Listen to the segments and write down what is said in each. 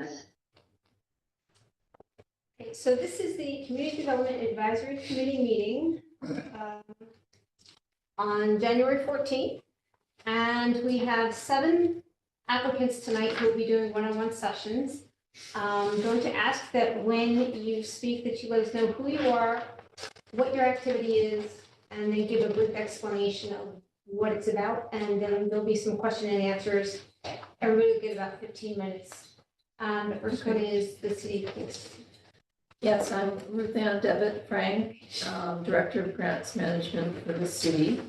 Okay, so this is the Community Development Advisory Committee meeting on January 14th. And we have 7 applicants tonight who will be doing one-on-one sessions. I'm going to ask that when you speak that you let us know who you are, what your activity is, and then give a brief explanation of what it's about. And then there'll be some question and answers. Everybody will get about 15 minutes. The first one is the city police. Yes, I'm Ruth Ann Devitt Frank, Director of Grants Management for the city.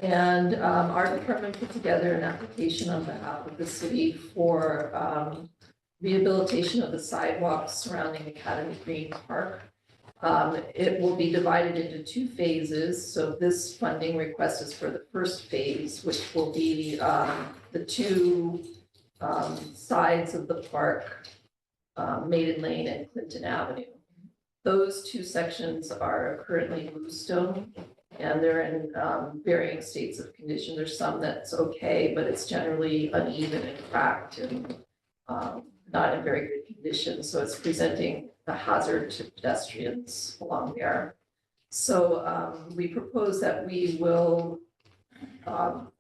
And our department put together an application on behalf of the city for rehabilitation of the sidewalks surrounding Academy Green Park. It will be divided into 2 phases. So this funding request is for the first phase, which will be the 2 sides of the park, Maiden Lane and Clinton Avenue. Those 2 sections are currently bluestone, and they're in varying states of condition. There's some that's okay, but it's generally uneven and cracked and not in very good condition. So it's presenting a hazard to pedestrians along there. So we propose that we will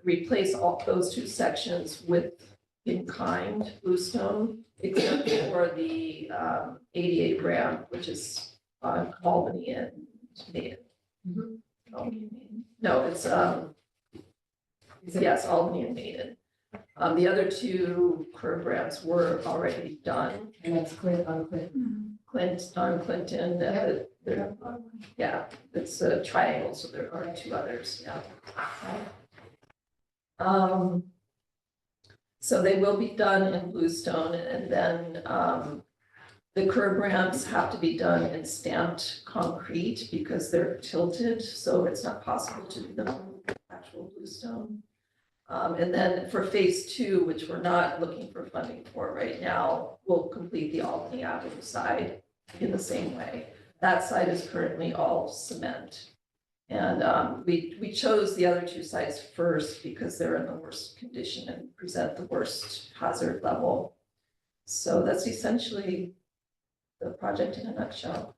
replace all those 2 sections with in-kind bluestone, except for the ADA ramp, which is on Albany and Maiden. No, it's yes, Albany and Maiden. The other 2 curb ramps were already done. And that's Clint on Clinton. On Clinton, yeah, it's a triangle, so there are 2 others, yeah. So they will be done in bluestone, and then the curb ramps have to be done in stamped concrete because they're tilted, so it's not possible to do them in actual bluestone. And then for phase 2, which we're not looking for funding for right now, we'll complete the Albany Avenue side in the same way. That side is currently all cement. And we chose the other 2 sites first because they're in the worst condition and present the worst hazard level. So that's essentially the project in a nutshell.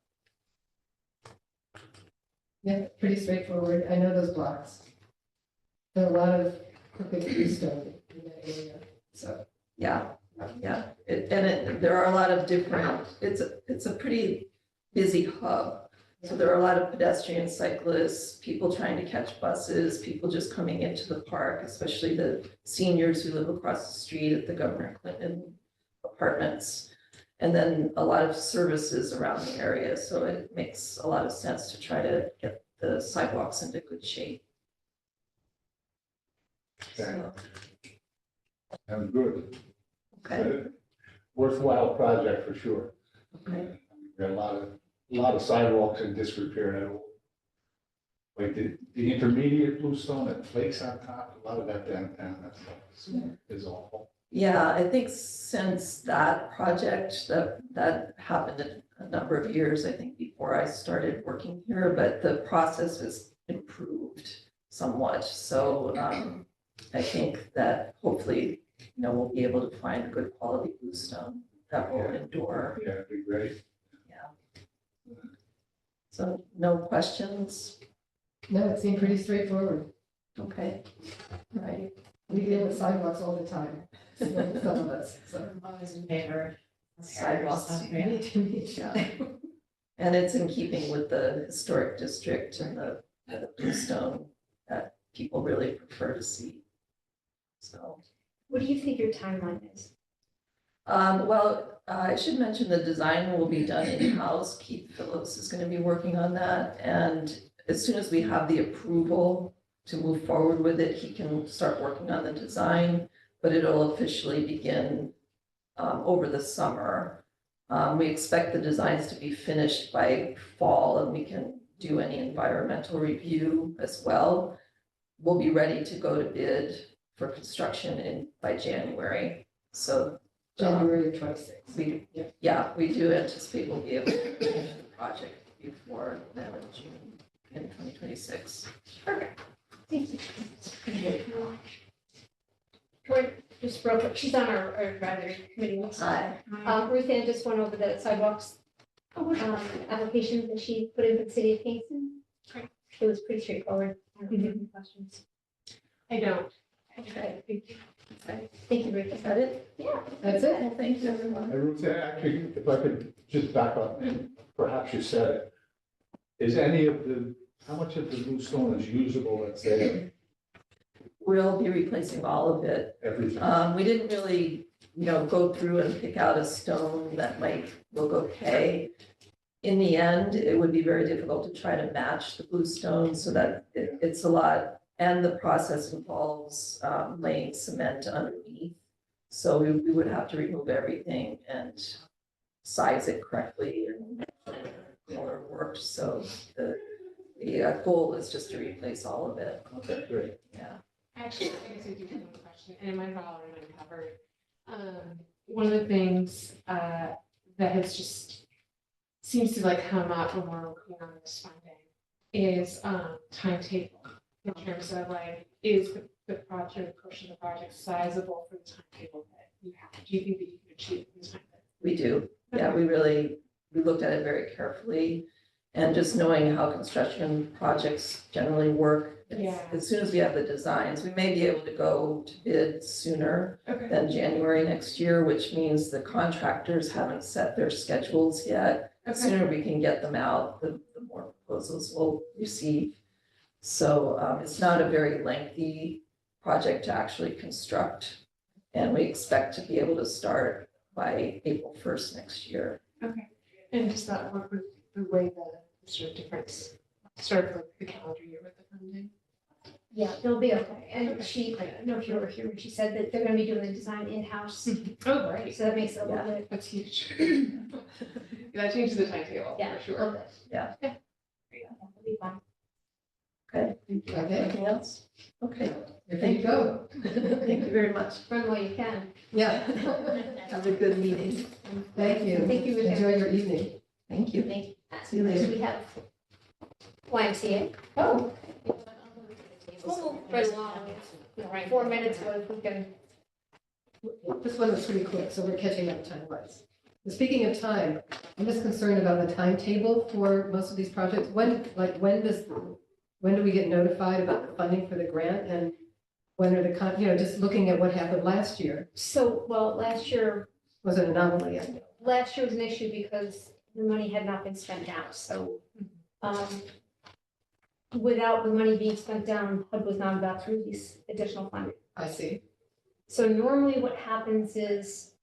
Yeah, pretty straightforward. I know those blocks. There are a lot of crooked bluestone in that area, so. Yeah, there are a lot of different, it's a pretty busy hub. So there are a lot of pedestrians, cyclists, people trying to catch buses, people just coming into the park, especially the seniors who live across the street at the Governor Clinton apartments. And then a lot of services around the area. So it makes a lot of sense to try to get the sidewalks into good shape. So, Sounds good. okay, Worthwhile project for sure. okay. There are a lot of sidewalks in disrepair now. Like the intermediate bluestone that flakes on top, a lot of that downtown, that stuff is awful. Yeah, I think since that project, that happened a number of years, I think, before I started working here, but the process has improved somewhat. So I think that hopefully, we'll be able to find good quality bluestone that will endure. Yeah, it'd be great. Yeah. So no questions? No, it seemed pretty straightforward. Okay, all right. We deal with sidewalks all the time, some of us, so. I'm always in favor of Sidewalks. Yeah. And it's in keeping with the historic district and the bluestone that people really prefer to see. So, What do you think your timeline is? well, I should mention the design will be done in-house. Keith Phillips is going to be working on that. And as soon as we have the approval to move forward with it, he can start working on the design, but it'll officially begin over the summer. We expect the designs to be finished by fall, and we can do any environmental review as well. We'll be ready to go to bid for construction by January. So January 26th. we do anticipate we'll be able to finish the project before the end of June in 2026. Perfect. Thank you. Tori? just real quick, she's on our advisory committee. Hi. Ruth Ann just went over the sidewalks, application that she put in for the city of Kingston. Great. It was pretty straightforward. I don't have any questions. I don't. Okay. Thank you, Ruth. Is that it? Yeah. That's it? Well, thank you, everyone. Ruth, actually, if I could just back up, and perhaps you said it. Is any of the, how much of the new stone is usable that's there? We'll be replacing all of it. Everything? We didn't really, go through and pick out a stone that might look okay. In the end, it would be very difficult to try to match the blue stone so that it's a lot, and the process involves laying cement underneath. So we would have to remove everything and size it correctly and color work. So the goal is just to replace all of it. Okay, great. Yeah. Actually, I guess I do have one question, and it might have already been covered. One of the things that has just seems to like come up when we're working on this funding is timetable in terms of like, is the project, portion of the project sizable for the timetable that you have? Do you think that you can achieve in the time that? We do. Yeah, we looked at it very carefully. And just knowing how construction projects generally work, Yeah. as soon as we have the designs, we may be able to go to bid sooner Okay. than January next year, which means the contractors haven't set their schedules yet. The Okay. sooner we can get them out, the more proposals we'll receive. So it's not a very lengthy project to actually construct. And we expect to be able to start by April 1st next year. Okay. And does that work with the way the sort of difference, sort of like the calendar year with the funding? Yeah, they'll be okay. And she, I don't know if you were here when she said that they're gonna be doing the design in-house. Oh, great. So that makes it a little bit, That's huge. That changes the timetable, yeah, for a little sure. bit. Yeah. Yeah, that'll be fun. Okay, Okay, anything else? Okay, here you go. thank you very much. Run while you can. Yeah, Have a good meeting. thank you. Thank you, Ruth. Enjoy your evening. Thank you. Thank you. See you later. We have YMCA. Oh, We'll move right along. 4 minutes, but if we can. this one was pretty quick, so we're catching up time-wise. Speaking of time, I'm just concerned about the timetable for most of these projects. When do we get notified about the funding for the grant, and when are just looking at what happened last year, So, well, last year was an anomaly. was an issue because the money had not been spent down, so, without the money being spent down, HUD was not about to release additional funding. I see. So normally what happens is,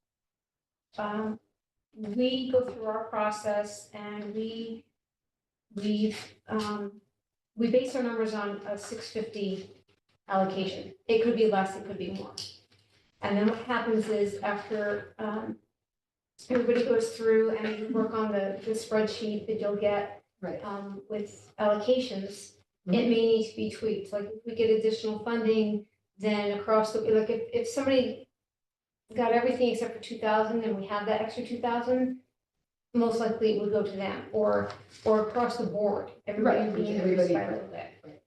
we go through our process and we base our numbers on a 650 allocation. It could be less, it could be more. And then what happens is after, everybody goes through and we work on the spreadsheet that you'll get, Right. with allocations, it may need to be tweaked. Like if we get additional funding, then across the, like if somebody got everything except for 2,000 and we have that extra 2,000, most likely it would go to them or across the board, everybody Right, being everybody, increased by a little bit.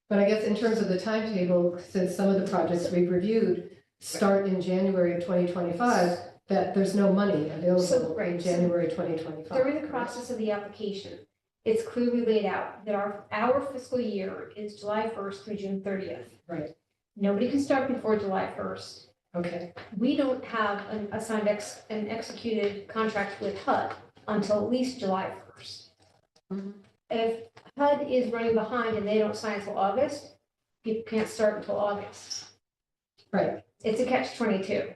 But I guess in terms of the timetable, since some of the projects we've reviewed start in January of 2025, that there's no money So, available right, in so January 2025. During the process of the application, it's clearly laid out that our fiscal year is July 1st through June 30th. Right. Nobody can start before July 1st. Okay, We don't have a signed an executed contract with HUD until at least July 1st. Mhm. If HUD is running behind and they don't sign until August, people can't start until August. right, It's a catch-22.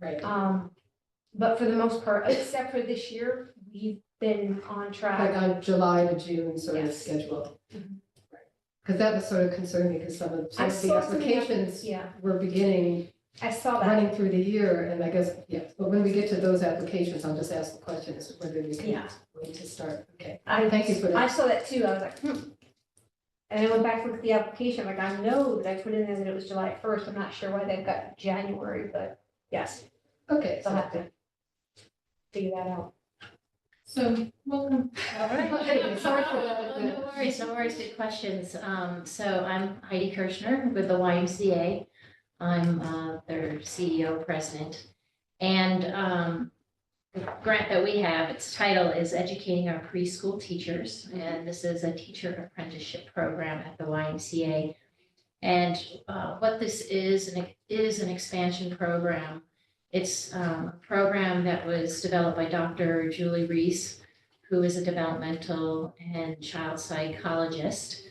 right. But for the most part, except for this year, we've been on Like track. on July to June sort of Yes. schedule. Mhm. Because that was sort of concerning because some of I the saw some of the applications Yeah, were beginning, I saw that. running through the year, and I guess, yeah, but when we get to those applications, I'll just ask the question as to whether we can Yeah. wait to start. Okay, I thank you for that. I saw that too. I was like, And I went back to look at the application, like, I know that I put in there that it was July 1st. I'm not sure why they've got January, but yes, Okay, they'll have to figure that out. So, welcome. All right. Okay, sorry for that. No worries, good questions. So I'm Heidi Kirschner with the YMCA. I'm their CEO, president. And the grant that we have, its title is Educating Our Preschool Teachers. And this is a teacher apprenticeship program at the YMCA. And what this is, and it is an expansion program. It's a program that was developed by Dr. Julie Reese, who is a developmental and child psychologist.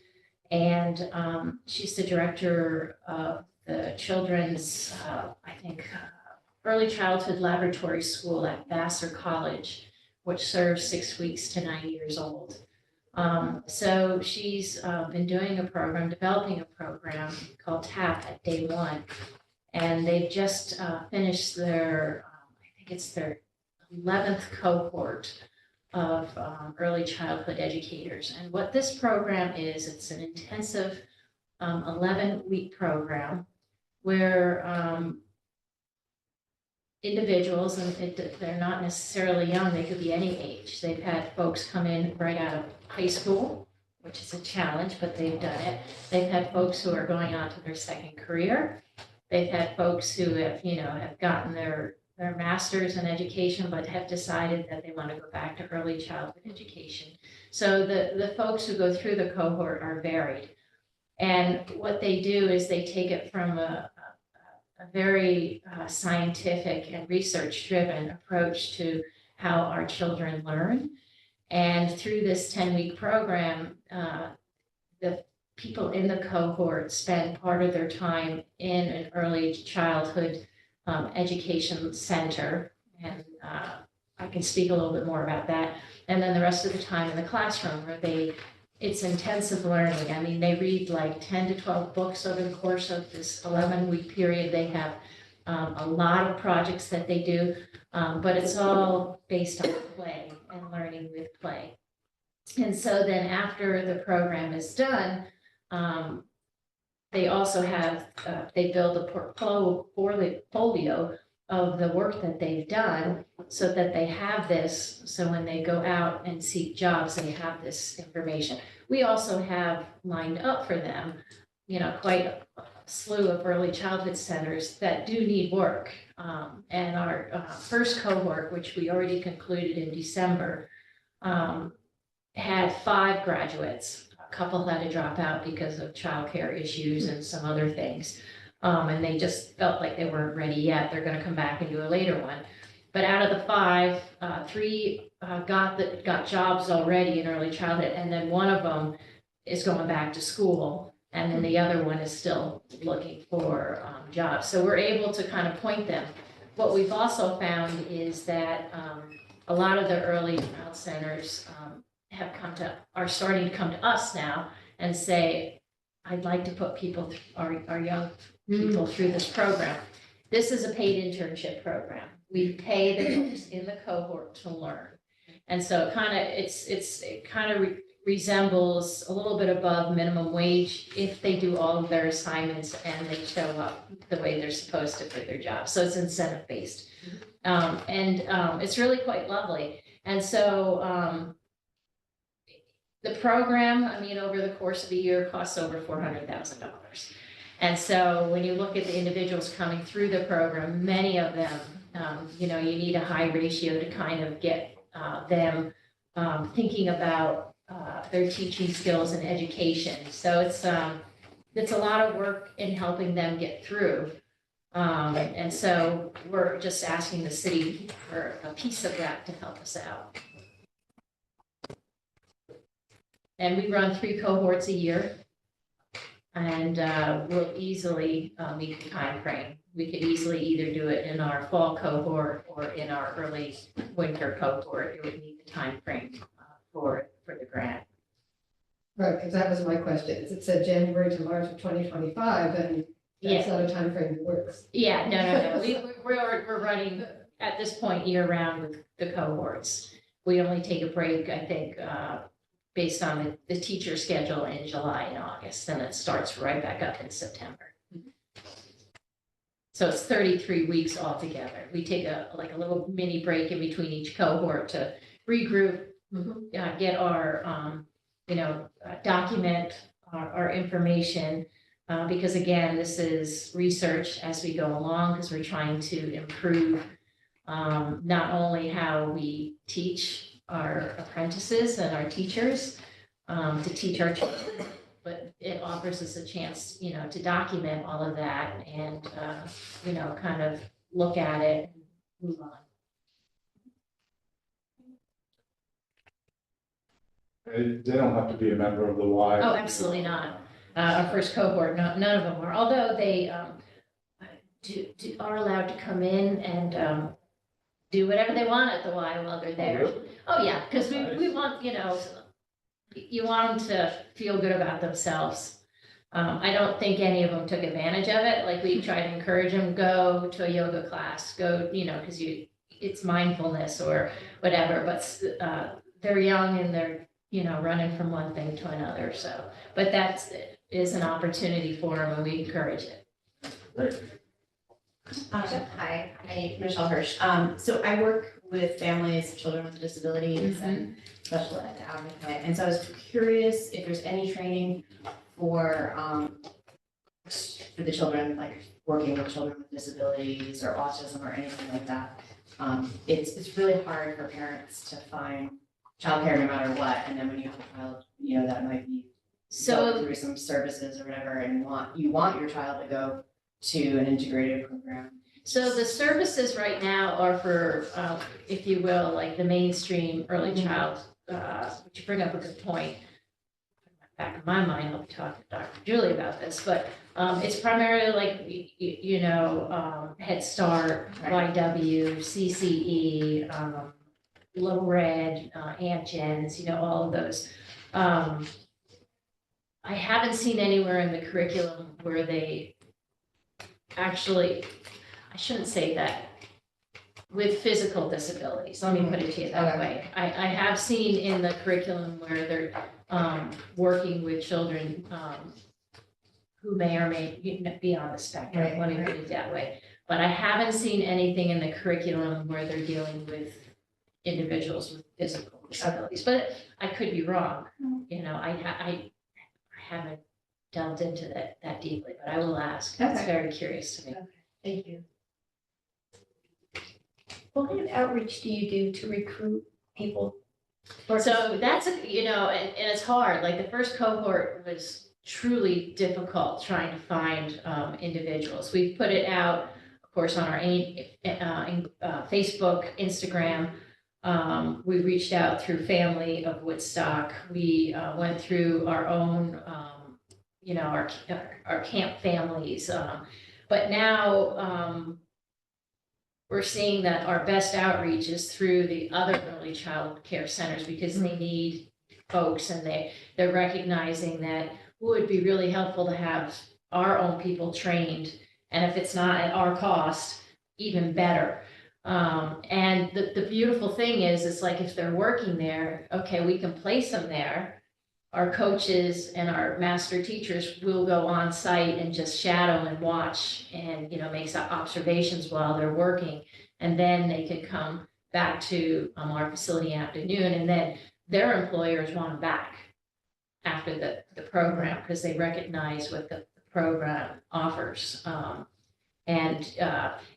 And she's the director of the children's, early childhood laboratory school at Vassar College, which serves 6 weeks to 9 years old. So she's been doing a program, developing a program called TAP at Day One. And they've just finished their, I think it's their 11th cohort of early childhood educators. And what this program is, it's an intensive 11-week program where individuals, and they're not necessarily young, they could be any age. They've had folks come in right out of high school, which is a challenge, but they've done it. They've had folks who are going on to their second career. They've had folks who have gotten their masters in education, but have decided that they want to go back to early childhood education. So the folks who go through the cohort are varied. And what they do is they take it from a very scientific and research-driven approach to how our children learn. And through this 10-week program, the people in the cohort spend part of their time in an early childhood education center. And I can speak a little bit more about that. And then the rest of the time in the classroom where it's intensive learning. I mean, they read like 10 to 12 books over the course of this 11-week period. They have a lot of projects that they do, but it's all based on play and learning with play. And so then after the program is done, they also have, they build a portfolio of the work that they've done so that they have this. So when they go out and seek jobs, they have this information. We also have lined up for them, quite a slew of early childhood centers that do need work. And our first cohort, which we already concluded in December, had 5 graduates. A couple had to drop out because of childcare issues and some other things. And they just felt like they weren't ready yet. They're going to come back and do a later one. But out of the 5, 3 got jobs already in early childhood, and then one of them is going back to school, and then the other one is still looking for jobs. So we're able to kind of point them. What we've also found is that a lot of the early child centers are starting to come to us now and say, I'd like to put people, our young people through this program. This is a paid internship program. We pay the folks in the cohort to learn. And so it kind of resembles a little bit above minimum wage if they do all of their assignments and they show up the way they're supposed to for their job. So it's incentive based. And it's really quite lovely. And so the program, I mean, over the course of a year costs over $400,000. And so when you look at the individuals coming through the program, many of them, you need a high ratio to kind of get them thinking about their teaching skills and education. So it's a lot of work in helping them get through. And so we're just asking the city for a piece of that to help us out. And we run 3 cohorts a year, and we'll easily meet the time frame. We could easily either do it in our fall cohort or in our early winter cohort. It would meet the time frame for the grant. Right, because that was my question. It said January to March of 2025, and that's not a time frame that works. Yeah, no. We're running at this point year round with the cohorts. We only take a break, I think, based on the teacher schedule in July and August, and it starts right back up in September. So it's 33 weeks altogether. We take a little mini break in between each cohort to regroup, get our, document our information, Because again, this is research as we go along, because we're trying to improve not only how we teach our apprentices and our teachers to teach our children, but it offers us a chance, to document all of that and, kind of look at it and move on. They don't have to be a member of the Y. Oh, absolutely not. Our first cohort, none of them were, although they are allowed to come in and do whatever they want at the Y while they're there. really? Oh, yeah, because we want, you want them to feel good about themselves. I don't think any of them took advantage of it. Like, we try to encourage them, go to a yoga class, go, because it's mindfulness or whatever, but they're young and they're, running from one thing to another. So, but that is an opportunity for them and we encourage it. Great. Hi, I'm Michelle Hirsch. So I work with families, children with disabilities and special ed advocate. And so I was curious if there's any training for the children, like working with children with disabilities or autism or anything like that. It's really hard for parents to find childcare no matter what. And then when you have a child, that might be going through some services or whatever, and you want your child to go to an integrated program. So the services right now are for, if you will, like the mainstream early child, which you bring up a good point. Back in my mind, I'll be talking to Dr. Julie about this, but it's primarily like, Head Start, YW, CCE, Little Red, Aunt Jen's, all of those. I haven't seen anywhere in the curriculum where they actually, I shouldn't say that, with physical disabilities, let me put it to you that way. I have seen in the curriculum where they're working with children who may or may be on the spectrum, Right, let me put it that way. But I haven't seen anything in the curriculum where they're dealing with individuals with physical disabilities, but I could be wrong. I haven't delved into that deeply, but I will ask. That's Okay. very curious to me. Thank you. What kind of outreach do you do to recruit people? So that's, and it's hard. Like, the first cohort was truly difficult trying to find individuals. We've put it out, of course, on our Facebook, Instagram. We reached out through Family of Woodstock. We went through our own, our camp families. But now we're seeing that our best outreach is through the other early child care centers, because they need folks, and they're recognizing that it would be really helpful to have our own people trained. And if it's not at our cost, even better. And the beautiful thing is, it's like, if they're working there, okay, we can place them there. Our coaches and our master teachers will go on site and just shadow and watch and, make some observations while they're working. And then they can come back to our facility afternoon, and then their employers want them back after the program, because they recognize what the program offers. And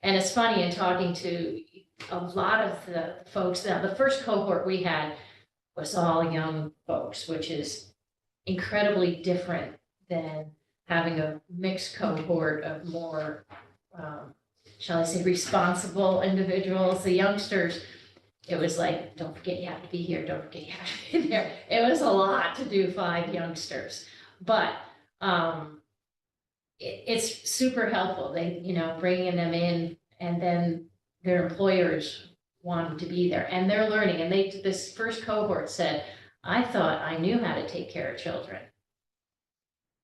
it's funny, in talking to a lot of the folks, now the first cohort we had was all young folks, which is incredibly different than having a mixed cohort of more, shall I say, responsible individuals. The youngsters, it was like, don't forget you have to be here, don't forget you have to be there. It was a lot to do 5 youngsters, but it's super helpful. They, bringing them in, and then their employers want them to be there, and they're learning. And this first cohort said, I thought I knew how to take care of children.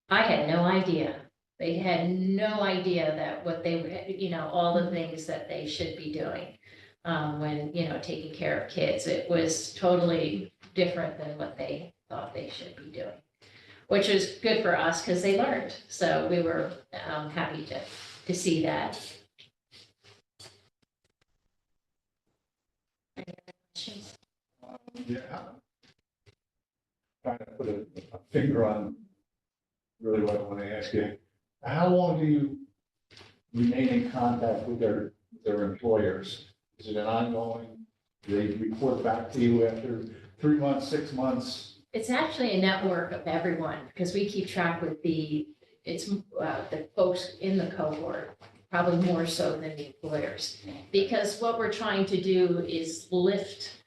I had no idea. They had no idea that what they were, all the things that they should be doing when, taking care of kids. It was totally different than what they thought they should be doing, which was good for us because they learned. So we were happy to see that. Yeah. Trying to put a finger on really what I want to ask you. How long do you remain in contact with their employers? Is it an ongoing, do they report back to you after 3 months, 6 months? It's actually a network of everyone, because we keep track with the folks in the cohort, probably more so than the employers. Because what we're trying to do is lift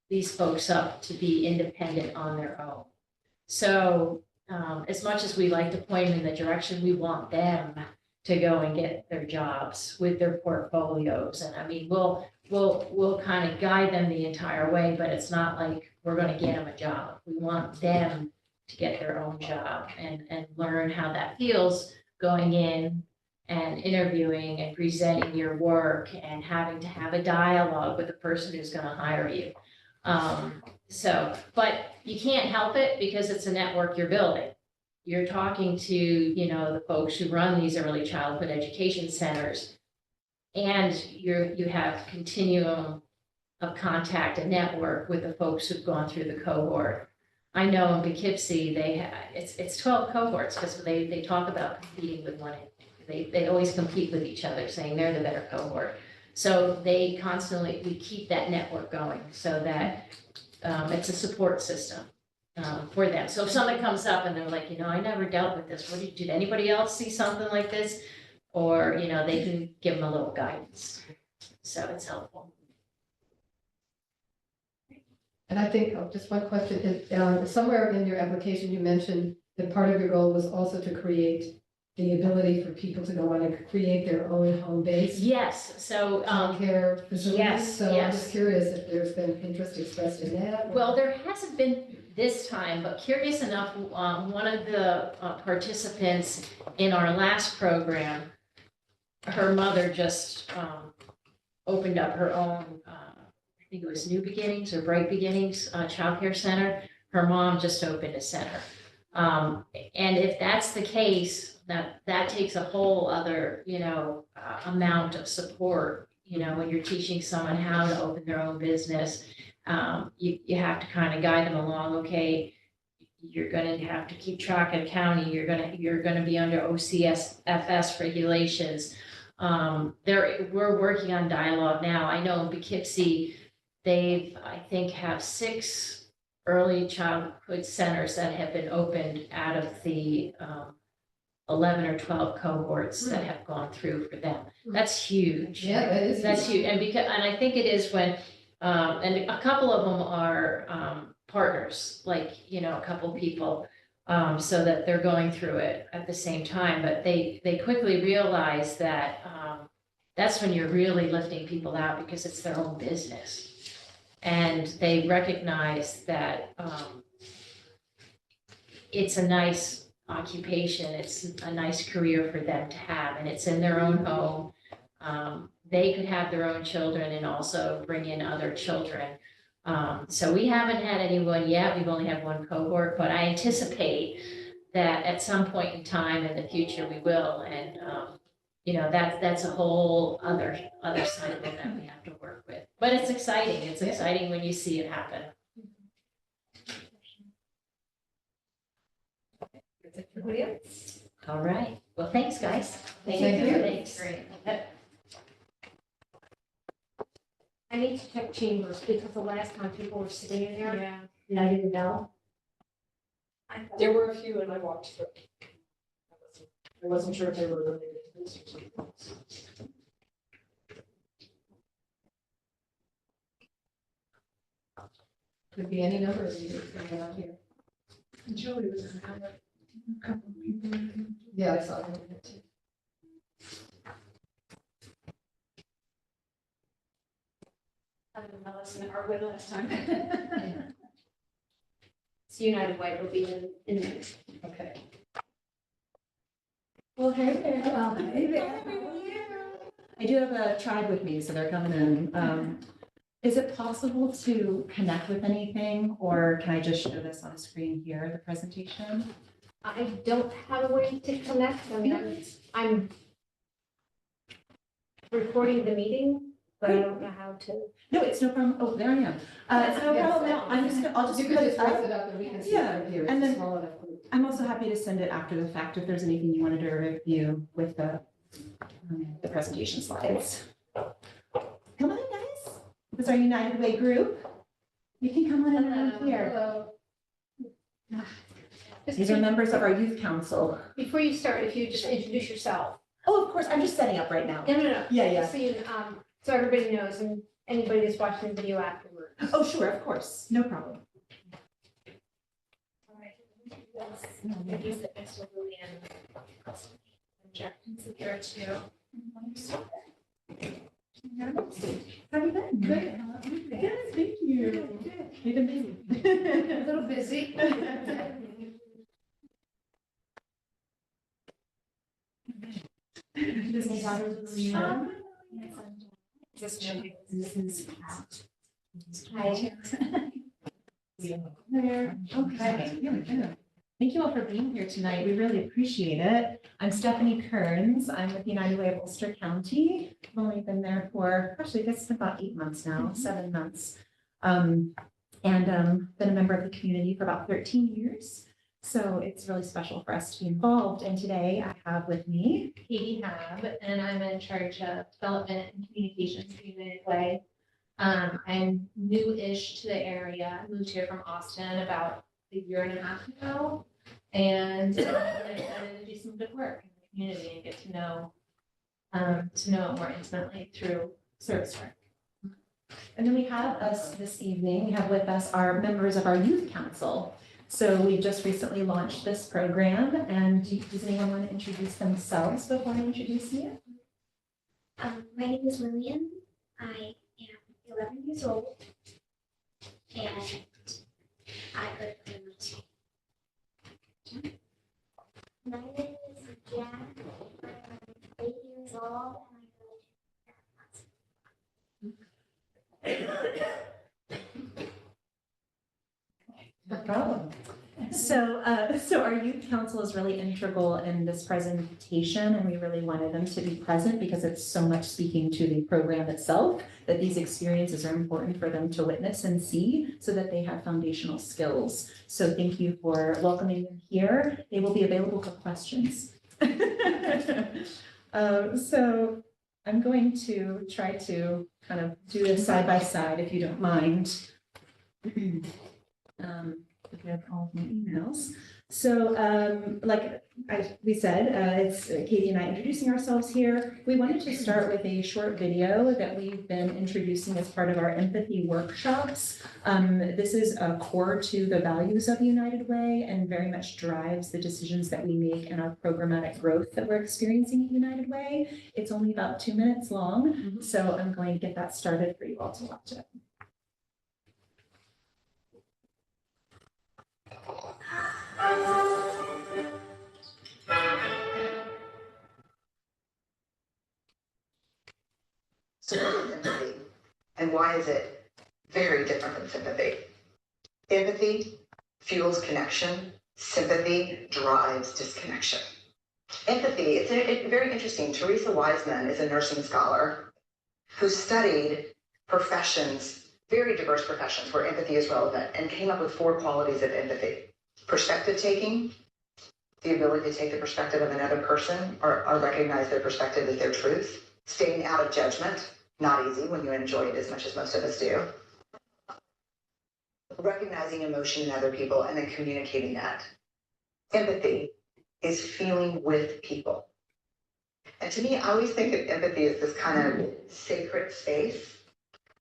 these folks up to be independent on their own. So as much as we like to point them in the direction, we want them to go and get their jobs with their portfolios. And I mean, we'll kind of guide them the entire way, but it's not like we're going to get them a job. We want them to get their own job and learn how that feels going in and interviewing and presenting your work and having to have a dialogue with the person who's going to hire you. But you can't help it because it's a network you're building. You're talking to, the folks who run these early childhood education centers, and you have continuum of contact and network with the folks who've gone through the cohort. I know in Poughkeepsie, it's 12 cohorts because they talk about competing with one. They always compete with each other, saying they're the better cohort. So we keep that network going so that it's a support system for them. So if something comes up and they're like, I never dealt with this. Did anybody else see something like this? Or, they can give them a little guidance. So it's helpful. And I think, just one question, is, somewhere in your application, you mentioned that part of your goal was also to create the ability for people to go on and create their own home-based Yes, so, childcare facilities. yes, So I'm yes. just curious if there's been interest expressed in that. well, there hasn't been this time, but curious enough, one of the participants in our last program, her mother just opened up her own, I think it was New Beginnings or Bright Beginnings childcare center. Her mom just opened a center. And if that's the case, that takes a whole other, amount of support, when you're teaching someone how to open their own business. You have to kind of guide them along. Okay, you're going to have to keep track of county. You're going to be under OCSFS regulations. We're working on dialogue now. I know in Poughkeepsie, I think, have 6 early childhood centers that have been opened out of the 11 or 12 cohorts that have gone through for them. That's huge. Yeah, that is. That's huge. And I think it is when, and a couple of them are partners, like, a couple people, so that they're going through it at the same time. But they quickly realize that that's when you're really lifting people out because it's their own business. And they recognize that it's a nice occupation, it's a nice career for them to have, and it's in their own home. They could have their own children and also bring in other children. So we haven't had anyone yet, we've only had one cohort, but I anticipate that at some point in time in the future we will, and that's a whole other side of it that we have to work with. But it's exciting. It's exciting when you see it happen. Everybody else? All right. Well, thanks, guys. Thank you. Thanks. I need to check chambers because the last time people were sitting in there Yeah. and I didn't know. There were a few and I walked through. I wasn't sure if they were related to this or something. Could be any number of reasons going on here. Julie was in there. A couple of people. Yeah, I saw them in it too. I didn't know this in our last time. It's United Way will be in there. Okay. Well, hey there. Well, hey there. I do have a tribe with me, so they're coming in. Is it possible to connect with anything, or can I just show this on a screen here, the presentation? I don't have a way to connect. I mean, I'm recording the meeting, but I don't know how to. No, it's no problem. Oh, there I am. It's no Yes. problem now. I'm just gonna, I'll just You put could it just raise up. it up and we can see Yeah, it from here. and It's then- small enough group. I'm also happy to send it after the fact if there's anything you wanted to review with the presentation slides. Come on, guys. This is our United Way group. You can come on in around here. Hello. These are members of our youth council. Before you start, if you just introduce yourself. Oh, of course, I'm just setting up right now. No. Yeah, yeah. Just so you, so everybody knows and anybody that's watching the video afterwards. Oh, sure, of course. No problem. How have you been? Good. Good, thank you. You've been busy. A little busy. This is Maria. There, okay. Yeah, good. Thank you all for being here tonight. We really appreciate it. I'm Stephanie Kearns. I'm with United Way of Ulster County. I've only been there for, actually, this is about 8 months now, 7 months. And been a member of the community for about 13 years. So it's really special for us to be involved. And today I have with me Katie Hab, and I'm in charge of development and communications for United Way. I'm new-ish to the area. I moved here from Austin about a year and a half ago. And I'm excited to do some good work in the community and get to know it more intimately through service work. And then we have us this evening, we have with us our members of our youth council. So we just recently launched this program, and does anyone want to introduce themselves before I introduce you? My name is Lillian. I am 11 years old. And I go to primary school. My name is Jack. I'm 8 years old and I go to No problem. So our youth council is really integral in this presentation, and we really wanted them to be present because it's so much speaking to the program itself, that these experiences are important for them to witness and see so that they have foundational skills. So thank you for welcoming them here. They will be available for questions. So I'm going to try to kind of do this side by side, if you don't mind. Look at all of my emails. So, we said, it's Katie and I introducing ourselves here. We wanted to start with a short video that we've been introducing as part of our empathy workshops. This is a core to the values of United Way and very much drives the decisions that we make in our programmatic growth that we're experiencing at United Way. It's only about 2 minutes long, so I'm going to get that started for you all to watch it. So what is empathy? And why is it very different than sympathy? Empathy fuels connection. Sympathy drives disconnection. Empathy, it's very interesting. Teresa Wiseman is a nursing scholar who studied professions, very diverse professions where empathy is relevant, and came up with 4 qualities of empathy. Perspective taking, the ability to take the perspective of another person or recognize their perspective as their truth. Staying out of judgment, not easy when you enjoy it as much as most of us do. Recognizing emotion in other people and then communicating that. Empathy is feeling with people. And to me, I always think of empathy as this kind of sacred space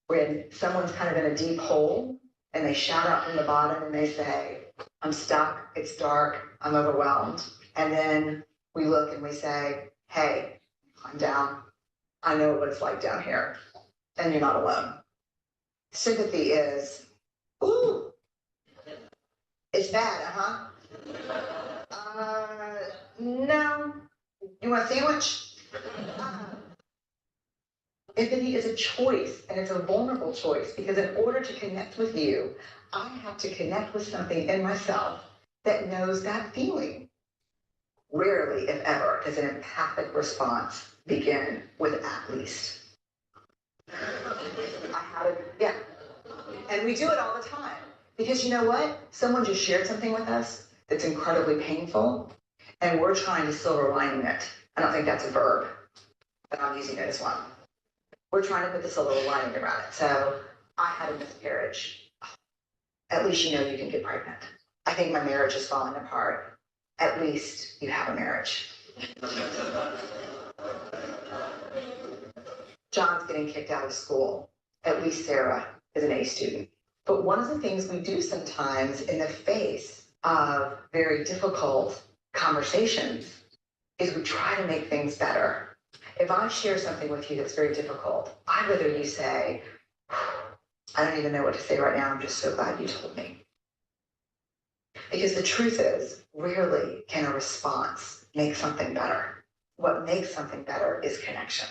when someone's kind of in a deep hole and they shout out from the bottom and they say, I'm stuck, it's dark, I'm overwhelmed. And then we look and we say, hey, I'm down. I know what it's like down here, and you're not alone. Sympathy is, ooh, it's bad, huh? No. You want a sandwich? Empathy is a choice, and it's a vulnerable choice, because in order to connect with you, I have to connect with something in myself that knows that feeling. Rarely, if ever, does an empathic response begin with at least. Yeah. And we do it all the time. Because you know what? Someone just shared something with us that's incredibly painful, and we're trying to silver lining it. I don't think that's a verb, but I'm using it as one. We're trying to put the silver lining around it. So I had a miscarriage. At least you know you can get pregnant. I think my marriage is falling apart. At least you have a marriage. John's getting kicked out of school. At least Sarah is an A student. But one of the things we do sometimes in the face of very difficult conversations is we try to make things better. If I share something with you that's very difficult, I'd rather you say, I don't even know what to say right now. I'm just so glad you told me. Because the truth is, rarely can a response make something better. What makes something better is connection.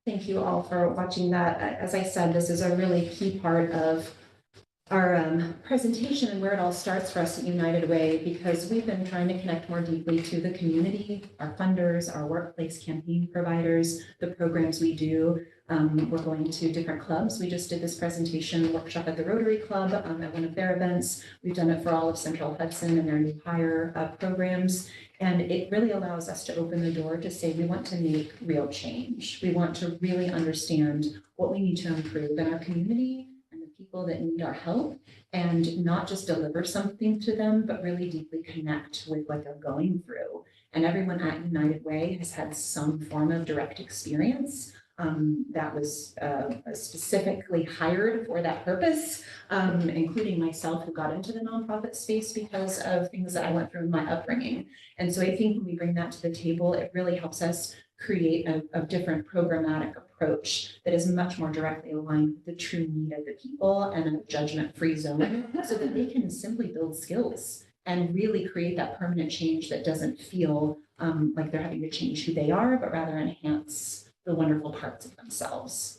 Thank you all for watching that. As I said, this is a really key part of our presentation and where it all starts for us at United Way, because we've been trying to connect more deeply to the community, our funders, our workplace campaign providers, the programs we do. We're going to different clubs. We just did this presentation workshop at the Rotary Club at one of their events. We've done it for all of Central Hudson and their new hire programs. And it really allows us to open the door to say, we want to make real change. We want to really understand what we need to improve in our community and the people that need our help, and not just deliver something to them, but really deeply connect with what they're going through. And everyone at United Way has had some form of direct experience that was specifically hired for that purpose, including myself, who got into the nonprofit space because of things that I went through in my upbringing. And so I think when we bring that to the table, it really helps us create a different programmatic approach that is much more directly aligned with the true need of the people and a judgment-free zone, so that they can simply build skills and really create that permanent change that doesn't feel like they're having to change who they are, but rather enhance the wonderful parts of themselves.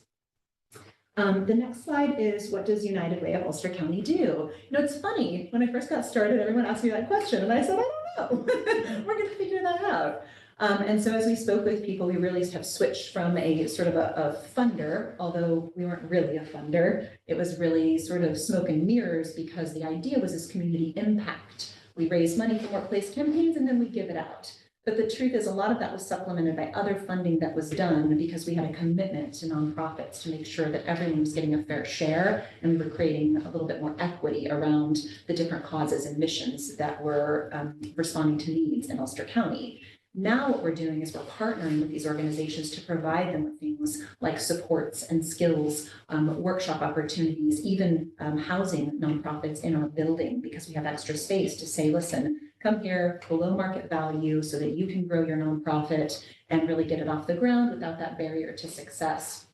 The next slide is, what does United Way of Ulster County do? You know, it's funny, when I first got started, everyone asked me that question, and I said, I don't know. We're going to figure that out. And so as we spoke with people, we really have switched from a sort of a funder, although we weren't really a funder. It was really sort of smoke and mirrors, because the idea was this community impact. We raise money for workplace campaigns and then we give it out. But the truth is, a lot of that was supplemented by other funding that was done because we had a commitment to nonprofits to make sure that everyone was getting a fair share, and we were creating a little bit more equity around the different causes and missions that were responding to needs in Ulster County. Now what we're doing is we're partnering with these organizations to provide them with things like supports and skills, workshop opportunities, even housing nonprofits in our building, because we have extra space to say, listen, come here below market value so that you can grow your nonprofit and really get it off the ground without that barrier to success.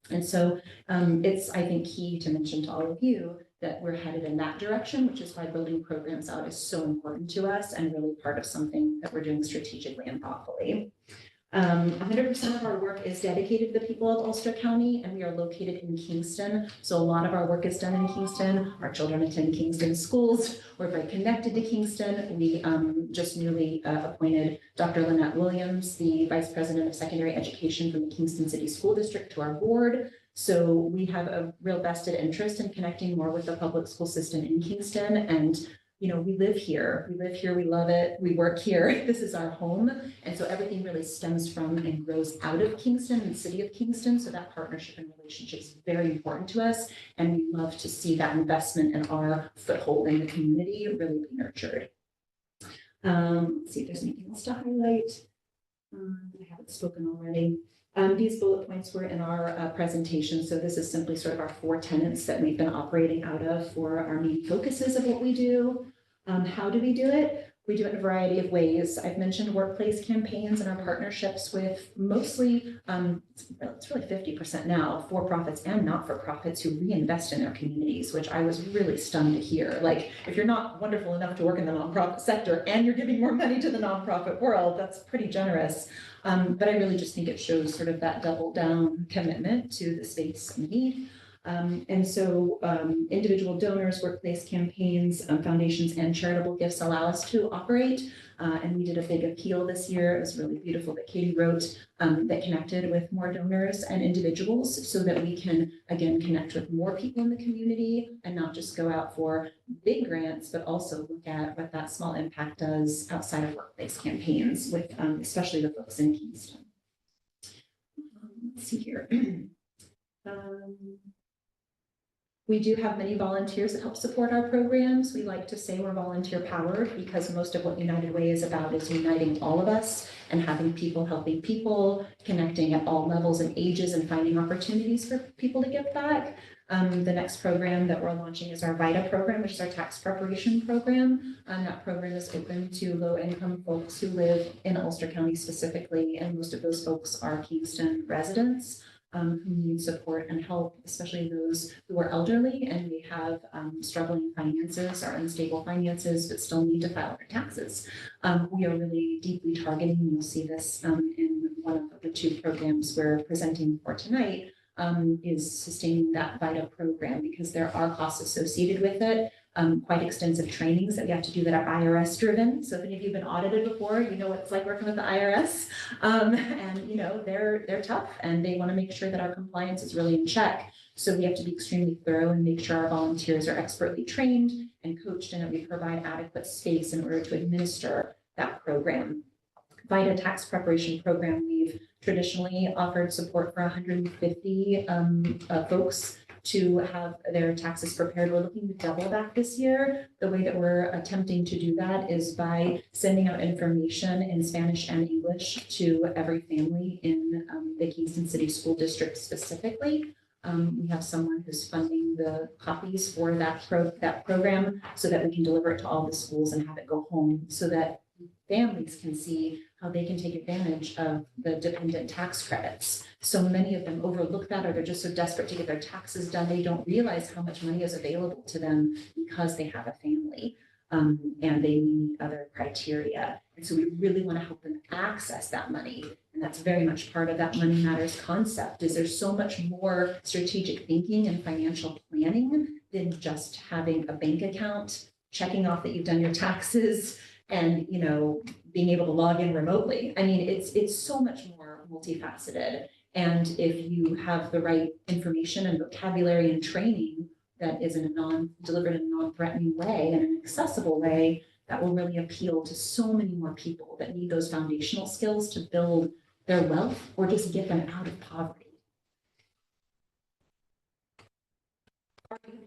And so it's, I think, key to mention to all of you that we're headed in that direction, which is why building programs out is so important to us and really part of something that we're doing strategically and thoughtfully. 100% of our work is dedicated to the people of Ulster County, and we are located in Kingston. So a lot of our work is done in Kingston. Our children attend Kingston schools. We're very connected to Kingston. We just newly appointed Dr. Lynette Williams, the Vice President of Secondary Education from the Kingston City School District, to our board. So we have a real vested interest in connecting more with the public school system in Kingston. And you know, we live here, we love it, we work here, this is our home. And so everything really stems from and grows out of Kingston and the city of Kingston. So that partnership and relationship is very important to us. And we love to see that investment in our foothold in the community really be nurtured. Let's see if there's anything else to highlight. I haven't spoken already. These bullet points were in our presentation. So this is simply sort of our 4 tenets that we've been operating out of for our main focuses of what we do. How do we do it? We do it in a variety of ways. I've mentioned workplace campaigns and our partnerships with mostly, it's really 50% now, for-profits and not-for-profits who reinvest in their communities, which I was really stunned to hear. Like, if you're not wonderful enough to work in the nonprofit sector and you're giving more money to the nonprofit world, that's pretty generous. But I really just think it shows sort of that double down commitment to the space and need. And so individual donors, workplace campaigns, foundations, and charitable gifts allow us to operate. And we did a big appeal this year. It was really beautiful that Katie wrote that connected with more donors and individuals so that we can, again, connect with more people in the community and not just go out for big grants, but also look at what that small impact does outside of workplace campaigns with especially the folks in Kingston. Let's see here. We do have many volunteers that help support our programs. We like to say we're volunteer powered because most of what United Way is about is uniting all of us and having people helping people, connecting at all levels and ages and finding opportunities for people to give back. The next program that we're launching is our VITA program, which is our tax preparation program. That program is open to low-income folks who live in Ulster County specifically, and most of those folks are Kingston residents. Who need support and help, especially those who are elderly and may have struggling finances or unstable finances, but still need to file their taxes. We are really deeply targeting, and you'll see this in one of the two programs we're presenting for tonight, is sustaining that VITA program because there are costs associated with it. Quite extensive trainings that we have to do that are IRS driven. So if any of you have been audited before, you know what it's like working with the IRS. And you know, they're tough and they want to make sure that our compliance is really in check. So we have to be extremely thorough and make sure our volunteers are expertly trained and coached and that we provide adequate space in order to administer that program. VITA tax preparation program, we've traditionally offered support for 150 folks to have their taxes prepared. We're looking to double that this year. The way that we're attempting to do that is by sending out information in Spanish and English to every family in the Kingston City School District specifically. We have someone who's funding the copies for that program so that we can deliver it to all the schools and have it go home so that families can see how they can take advantage of the dependent tax credits. So many of them overlook that, or they're just so desperate to get their taxes done, they don't realize how much money is available to them because they have a family and they meet other criteria. And so we really want to help them access that money. And that's very much part of that Money Matters concept, is there's so much more strategic thinking and financial planning than just having a bank account, checking off that you've done your taxes, and, you know, being able to log in remotely. I mean, it's so much more multifaceted. And if you have the right information and vocabulary and training that is delivered in a non-threatening way and an accessible way, that will really appeal to so many more people that need those foundational skills to build their wealth or just get them out of poverty.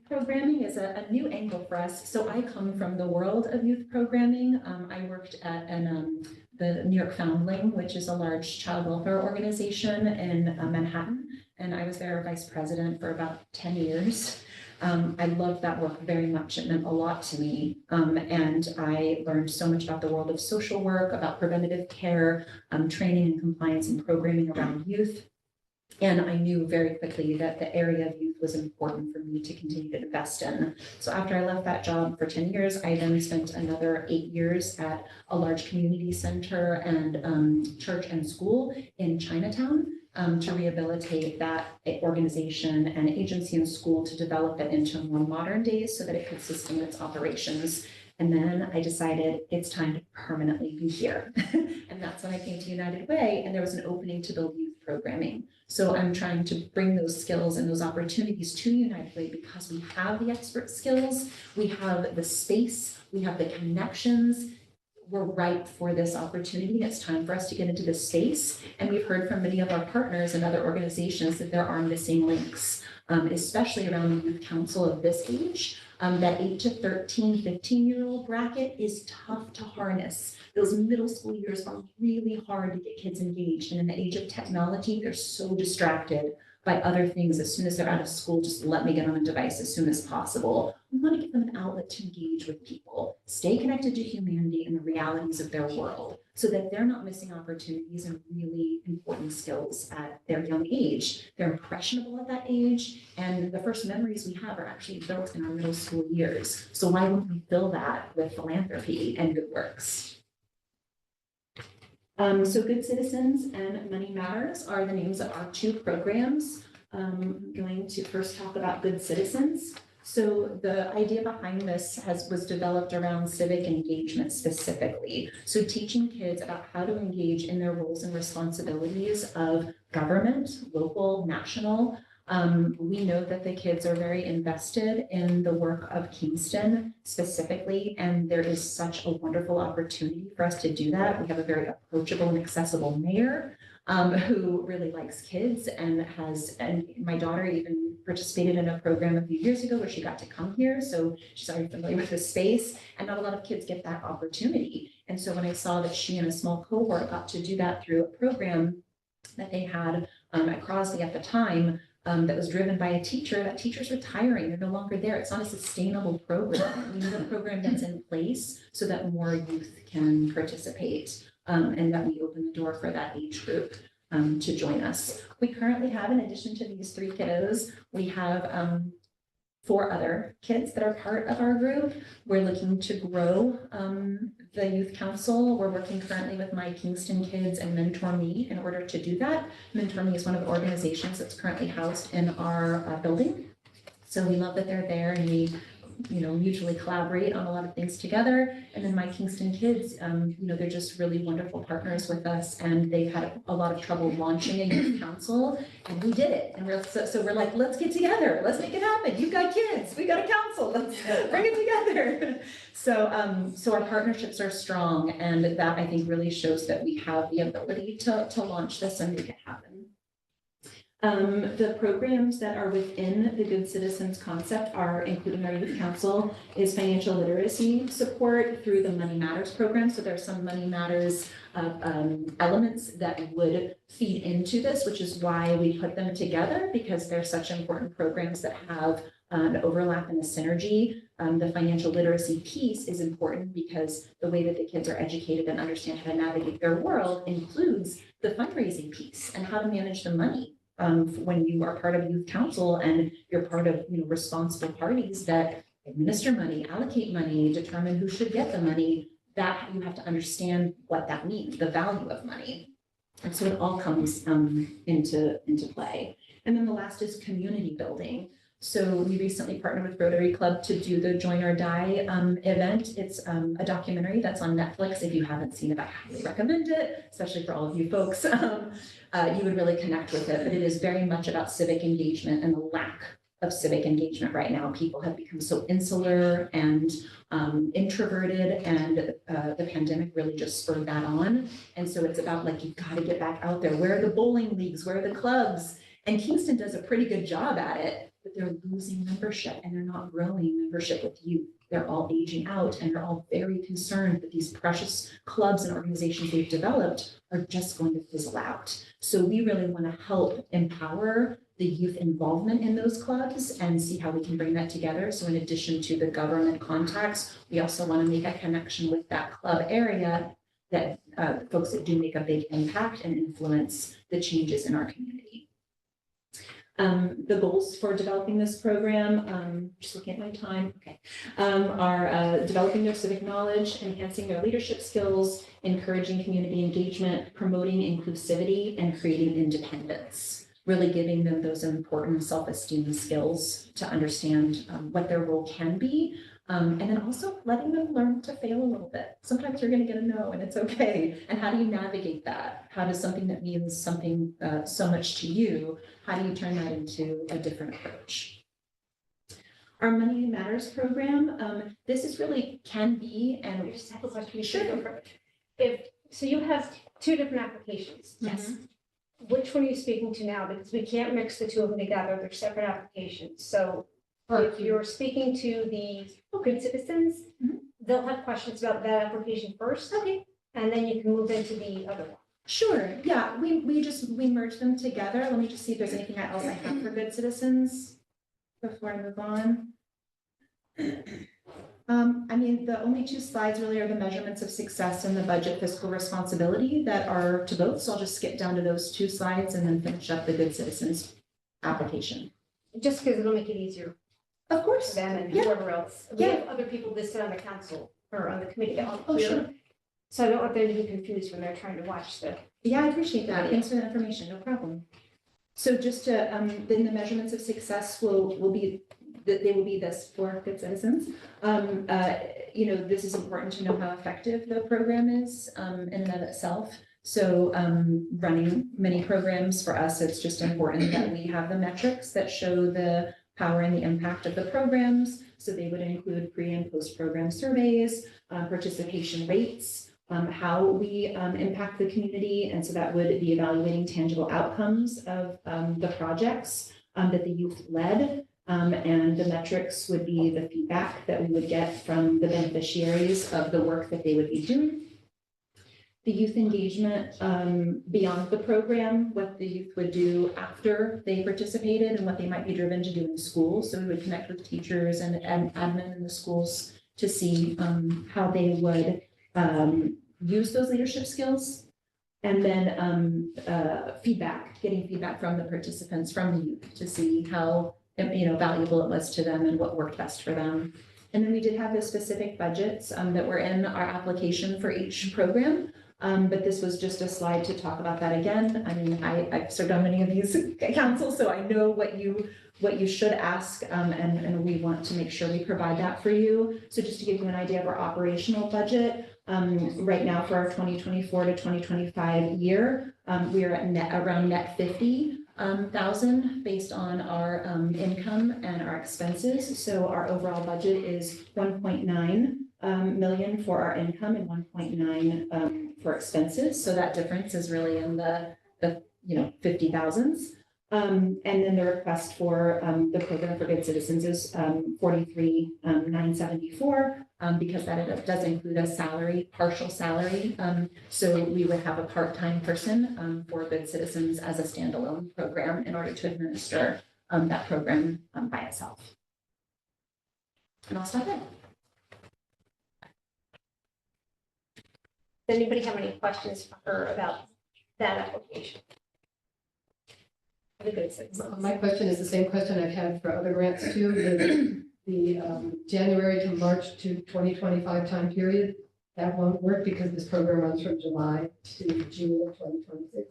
Programming is a new angle for us. So I come from the world of youth programming. I worked at the New York Foundling, which is a large child welfare organization in Manhattan. And I was their vice president for about 10 years. I loved that work very much. It meant a lot to me. And I learned so much about the world of social work, about preventative care, training and compliance and programming around youth. And I knew very quickly that the area of youth was important for me to continue to invest in. So after I left that job for 10 years, I then spent another 8 years at a large community center and church and school in Chinatown to rehabilitate that organization and agency and school to develop it into more modern days so that it could sustain its operations. And then I decided it's time to permanently be here. And that's when I came to United Way, and there was an opening to build youth programming. So I'm trying to bring those skills and those opportunities to United Way because we have the expert skills, we have the space, we have the connections. We're ripe for this opportunity. It's time for us to get into this space. And we've heard from many of our partners and other organizations that there are missing links, especially around the youth council of this age. That 8 to 13, 15-year-old bracket is tough to harness. Those middle school years are really hard to get kids engaged. And in the age of technology, they're so distracted by other things. As soon as they're out of school, just let me get on a device as soon as possible. We want to give them an outlet to engage with people, stay connected to humanity and the realities of their world so that they're not missing opportunities and really important skills at their young age. They're impressionable at that age, and the first memories we have are actually built in our middle school years. So why wouldn't we fill that with philanthropy and good works? So Good Citizens and Money Matters are the names of our two programs. I'm going to first talk about Good Citizens. So the idea behind this was developed around civic engagement specifically. So teaching kids about how to engage in their roles and responsibilities of government, local, national. We know that the kids are very invested in the work of Kingston specifically, and there is such a wonderful opportunity for us to do that. We have a very approachable and accessible mayor who really likes kids and my daughter even participated in a program a few years ago where she got to come here. So she's already familiar with the space, and not a lot of kids get that opportunity. And so when I saw that she and a small cohort got to do that through a program that they had at Crosby at the time, that was driven by a teacher, that teacher's retiring, they're no longer there. It's not a sustainable program. We need a program that's in place so that more youth can participate. And that we open the door for that age group to join us. We currently have, in addition to these 3 kiddos, we have 4 other kids that are part of our group. We're looking to grow the youth council. We're working currently with My Kingston Kids and Mentor Me in order to do that. Mentor Me is one of the organizations that's currently housed in our building. So we love that they're there, and we mutually collaborate on a lot of things together. And then My Kingston Kids, they're just really wonderful partners with us, and they've had a lot of trouble launching a youth council, and we did it. And we're like, let's get together, let's make it happen. You've got kids, we got a council, let's bring it together. So our partnerships are strong, and that I think really shows that we have the ability to launch this and make it happen. The programs that are within the Good Citizens concept are, including our youth council, is financial literacy support through the Money Matters program. So there's some Money Matters elements that would feed into this, which is why we put them together, because they're such important programs that have an overlap and a synergy. The financial literacy piece is important because the way that the kids are educated and understand how to navigate their world includes the fundraising piece and how to manage the money. When you are part of youth council and you're part of responsible parties that administer money, allocate money, determine who should get the money, that you have to understand what that means, the value of money. And so it all comes into play. And then the last is community building. So we recently partnered with Rotary Club to do the Join or Die event. It's a documentary that's on Netflix. If you haven't seen it, I highly recommend it, especially for all of you folks. You would really connect with it, but it is very much about civic engagement and the lack of civic engagement right now. People have become so insular and introverted, and the pandemic really just spurred that on. And so it's about like, you've got to get back out there. Where are the bowling leagues? Where are the clubs? And Kingston does a pretty good job at it, but they're losing membership and they're not growing membership with youth. They're all aging out, and they're all very concerned that these precious clubs and organizations they've developed are just going to fizzle out. So we really want to help empower the youth involvement in those clubs and see how we can bring that together. So in addition to the government contacts, we also want to make a connection with that club area, that folks that do make a big impact and influence the changes in our community. The goals for developing this program, just looking at my time, okay, are developing their civic knowledge, enhancing their leadership skills, encouraging community engagement, promoting inclusivity, and creating independence. Really giving them those important self-esteem skills to understand what their role can be. And then also letting them learn to fail a little bit. Sometimes you're going to get a no, and it's okay. And how do you navigate that? How does something that means something so much to you, how do you turn that into a different approach? Our Money Matters program, this is really can be, and I just have a question. Sure. So you have 2 different applications. Yes. Which one are you speaking to now? Because we can't mix the 2 of them together. They're separate applications. So if you're speaking to the Good Citizens, they'll have questions about that application first. Okay. And then you can move into the other one. Sure. Yeah, we merge them together. Let me just see if there's anything else I have for Good Citizens before I move on. I mean, the only 2 slides really are the measurements of success and the budget fiscal responsibility that are to both. So I'll just skip down to those 2 slides and then finish up the Good Citizens application. Just because it'll make it easier Of for course. them and Yeah. whoever else. We have other people listed on the council or on the committee that aren't Oh, clear. sure. So I don't want them to be confused when they're trying to watch the. Yeah, I appreciate that. Thanks for the information. No problem. So just to, then the measurements of success will be that they will be this for good citizens. This is important to know how effective the program is in and of itself. So running many programs for us, it's just important that we have the metrics that show the power and the impact of the programs. So they would include pre and post program surveys, participation rates, how we impact the community. And so that would be evaluating tangible outcomes of the projects that the youth led. And the metrics would be the feedback that we would get from the beneficiaries of the work that they would be doing. The youth engagement beyond the program, what the youth would do after they participated and what they might be driven to do in school. So we would connect with teachers and admin in the schools to see how they would use those leadership skills. And then getting feedback from the participants, from the youth, to see how valuable it was to them and what worked best for them. And then we did have the specific budgets that were in our application for each program. But this was just a slide to talk about that again. I mean, I've served on many of these councils, so I know what you should ask, and we want to make sure we provide that for you. So just to give you an idea of our operational budget, right now for our 2024 to 2025 year, we are at around net 50,000 based on our income and our expenses. So our overall budget is 1.9 million for our income and 1.9 for expenses. So that difference is really in the 50,000s. And then the request for the program for good citizens is 43,974 because that does include a partial salary. So we would have a part-time person for good citizens as a standalone program in order to administer that program by itself. And I'll stop there. Does anybody have any questions for her about that application? The good citizens. My question is the same question I've had for other grants too. The January to March to 2025 time period, that won't work because this program runs from July to June of 2026.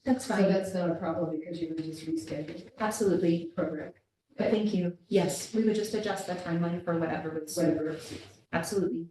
That's So fine. that's not a problem because you would just reschedule the Absolutely. program, But thank you. Yes, we would just adjust the timeline for whatever would suit. whatever. Absolutely.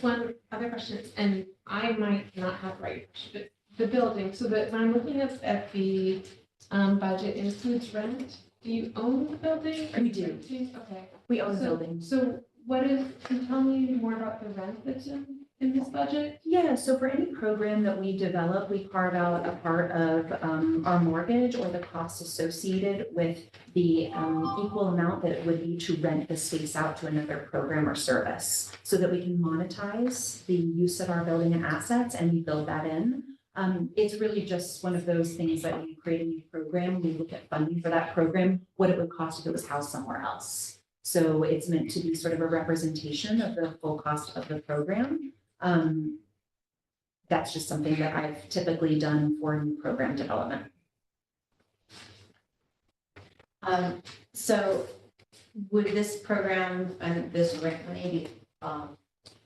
One other question, and I might not have the right, but the building, so that when I'm looking at the budget includes rent, do you own the building? We do. Okay. We own the So- building. So can you tell me more about the rent that's in this budget? Yeah, so for any program that we develop, we carve out a part of our mortgage or the costs associated with the equal amount that it would be to rent the space out to another program or service so that we can monetize the use of our building and assets, and we build that in. It's really just one of those things that when you create a new program, we look at funding for that program, what it would cost if it was housed somewhere else. So it's meant to be sort of a representation of the full cost of the program. That's just something that I've typically done for new program development. So would this program and this grant money be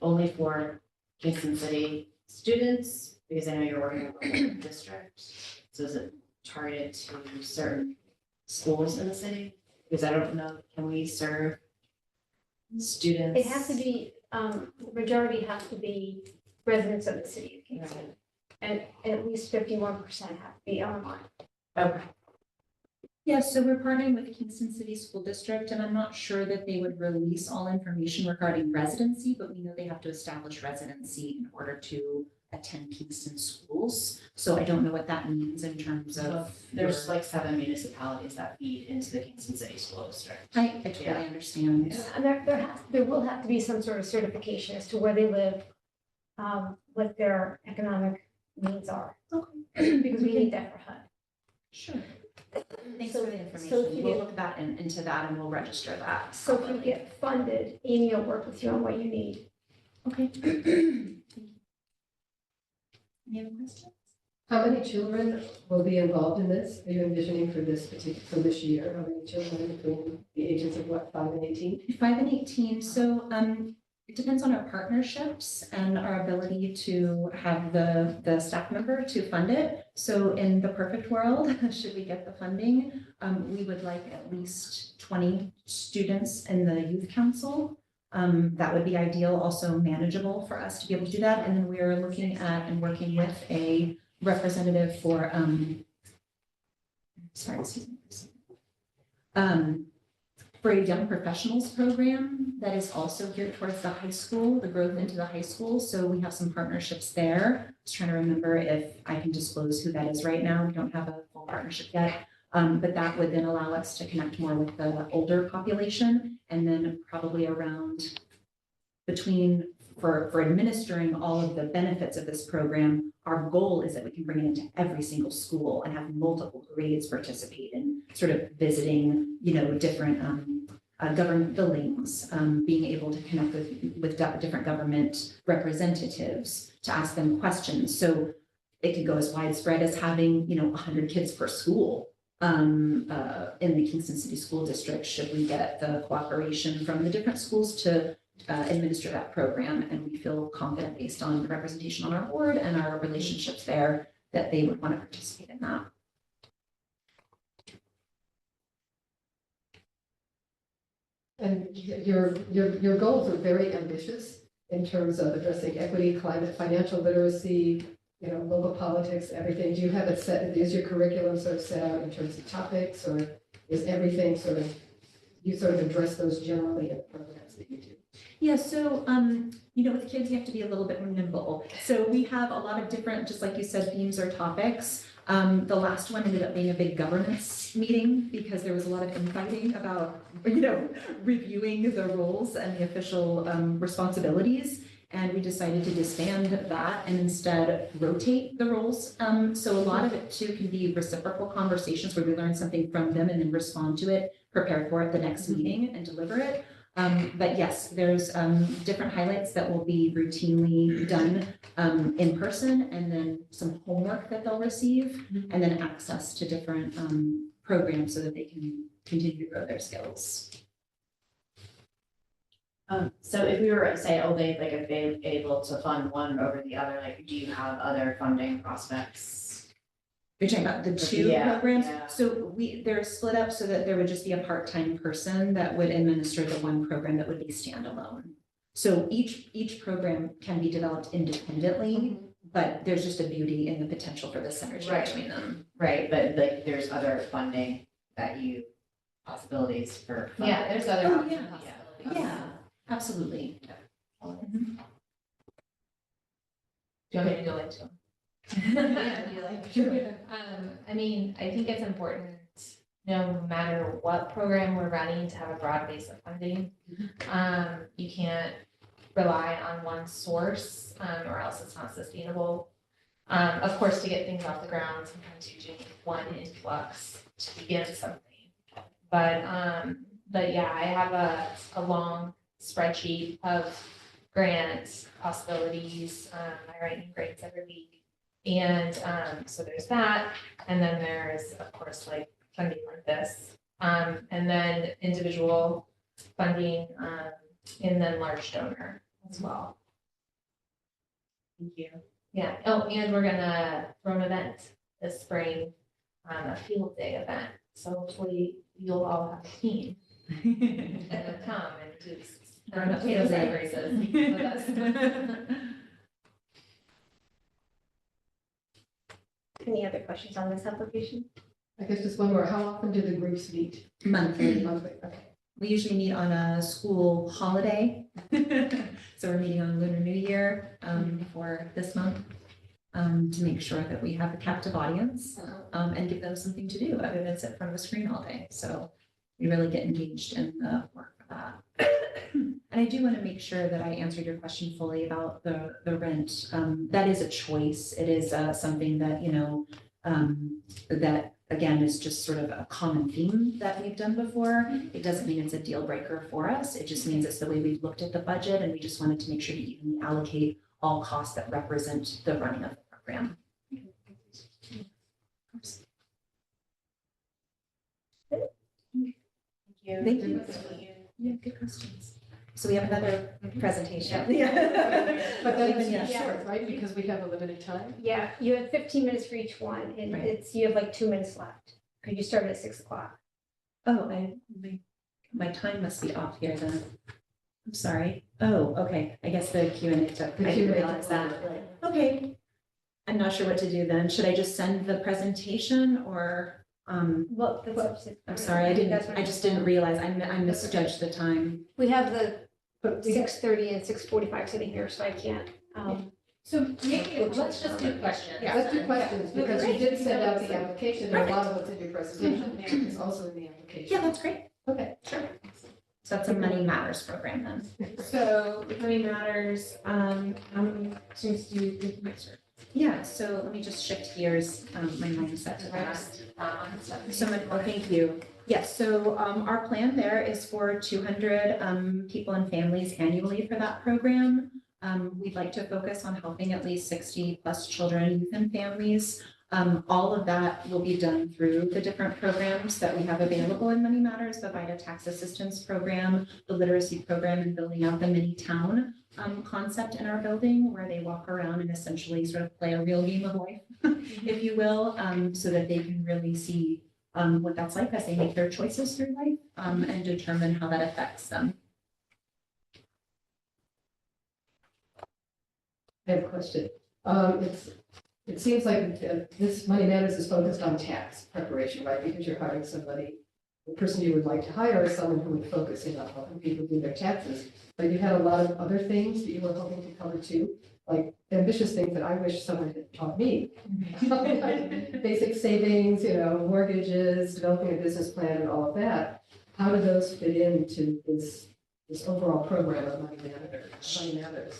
only for Kingston City students? Because I know you're working with a district, so is it targeted to certain schools in the city? Because I don't know, can we serve students? It has to be, the majority has to be residents of the city of Kingston. And at least 51% have to be online. Okay. Yeah, so we're partnering with Kingston City School District, and I'm not sure that they would release all information regarding residency, but we know they have to establish residency in order to attend Kingston schools. So I don't know what that means in terms of. There's like 7 municipalities that feed into the Kingston City School District. I totally understand. And there will have to be some sort of certification as to where they live, what their economic needs are. Because we need that for HUD. Sure. Thanks So- for the so if information. you We'll get- look into that and we'll register that. So if you get funded, Amy will work with you on what you need. Okay. Any other questions? How many children will be involved in this? Are you envisioning for this year? How many children between the ages of what, 5 and 18? 5 and 18. So It depends on our partnerships and our ability to have the staff member to fund it. So in the perfect world, should we get the funding, we would like at least 20 students in the youth council. That would be ideal, also manageable for us to be able to do that. And then we are looking at and working with a representative for, for a young professionals program that is also geared towards the high school, the growth into the high school. So we have some partnerships there. I was trying to remember if I can disclose who that is right now. We don't have a full partnership yet. But that would then allow us to connect more with the older population, and then probably around between, for administering all of the benefits of this program, our goal is that we can bring it into every single school and have multiple grades participate in sort of visiting, different government buildings, being able to connect with different government representatives to ask them questions. So it could go as widespread as having, 100 kids per school in the Kingston City School District, should we get the cooperation from the different schools to administer that program. And we feel confident based on the representation on our board and our relationships there that they would want to participate in that. And your goals are very ambitious in terms of addressing equity, climate, financial literacy, local politics, everything. Do you have it set, is your curriculum sort of set out in terms of topics, or is everything you sort of address those generally in programs that you do? Yeah, so, with kids, you have to be a little bit more nimble. So we have a lot of different, just like you said, themes or topics. The last one ended up being a big governance meeting because there was a lot of infighting about, reviewing the roles and the official responsibilities. And we decided to disband that and instead rotate the roles. So a lot of it too can be reciprocal conversations where we learn something from them and then respond to it, prepare for it the next meeting and deliver it. But yes, there's different highlights that will be routinely done in person, and then some homework that they'll receive, and then access to different programs so that they can continue to grow their skills. So if we were to say, if they're able to fund one over the other, do you have other funding prospects? You're talking about the two Yeah, programs? yeah. So they're split up so that there would just be a part-time person that would administer the one program that would be standalone. So each program can be developed independently, but there's just a beauty in the potential for the synergy between them. Right, but there's other funding possibilities for. Funding. Yeah, there's other Oh, options. yeah. Yeah, absolutely. Mhm. Do you want me to go into them? Yeah, if you like. I think it's important, no matter what program we're running, to have a broad base of funding. You can't rely on one source, or else it's not sustainable. Of course, to get things off the ground, sometimes you do need one influx to begin something. But yeah, I have a long spreadsheet of grant possibilities. I write new grants every week. And so there's that. And then there's, of course, funding like this. And then individual funding, and then large donor as well. Thank you. Yeah. Oh, and we're gonna throw an event this spring, a field day event. So hopefully you'll all have a team and come and do potato sack races with us. Any other questions on this application? I guess just one more. How often do the groups meet? Monthly. Monthly, okay. We usually meet on a school holiday. So we're meeting on Lunar New Year for this month to make sure that we have a captive audience and give them something to do other than sit in front of a screen all day. So we really get engaged in the work of that. And I do want to make sure that I answered your question fully about the rent. That is a choice. It is something that, that again is just sort of a common theme that we've done before. It doesn't mean it's a deal breaker for us. It just means it's the way we've looked at the budget, and we just wanted to make sure to evenly allocate all costs that represent the running of the program. Thank you. Thank you. Yeah, good questions. So we have another presentation. But then Even, it's yeah. short, right, because we have a limited time? Yeah, you have 15 minutes for each one, and Right. you have like 2 minutes left, because you started at 6 o'clock. Oh, my time must be off here then. I'm sorry. Oh, okay. I guess the Q&A took, The I Q&A didn't took realize that. longer. Okay. I'm not sure what to do then. Should I just send the presentation or, Well, that's up to. I'm sorry, I just didn't realize, I misjudged the time. We have the But we 6:30 and 6:45 sitting here, so I can't. So maybe, let's just do questions. Let's do questions, because you did send out the application, and a Perfect. lot of what's in your presentation is also in the application. Yeah, that's great. Okay. Sure. So that's a Money Matters program then. So Money Matters, how many students do you think might serve? Yeah, so let me just shift gears, my mindset to that. So, thank you. Yes, so our plan there is for 200 people and families annually for that program. We'd like to focus on helping at least 60 plus children, youth and families. All of that will be done through the different programs that we have available in Money Matters, the VITA Tax Assistance Program, the Literacy Program, and building out the mini town concept in our building, where they walk around and essentially sort of play a real game of life, if you will, so that they can really see what that's like as they make their choices through life and determine how that affects them. I have a question. It seems like this Money Matters is focused on tax preparation, right? Because you're hiring somebody, the person you would like to hire is someone who would focus in on helping people do their taxes. But you had a lot of other things that you were hoping to cover too, like ambitious things that I wish someone had taught me. Like basic savings, mortgages, developing a business plan and all of that. How do those fit into this overall program of Money Matters?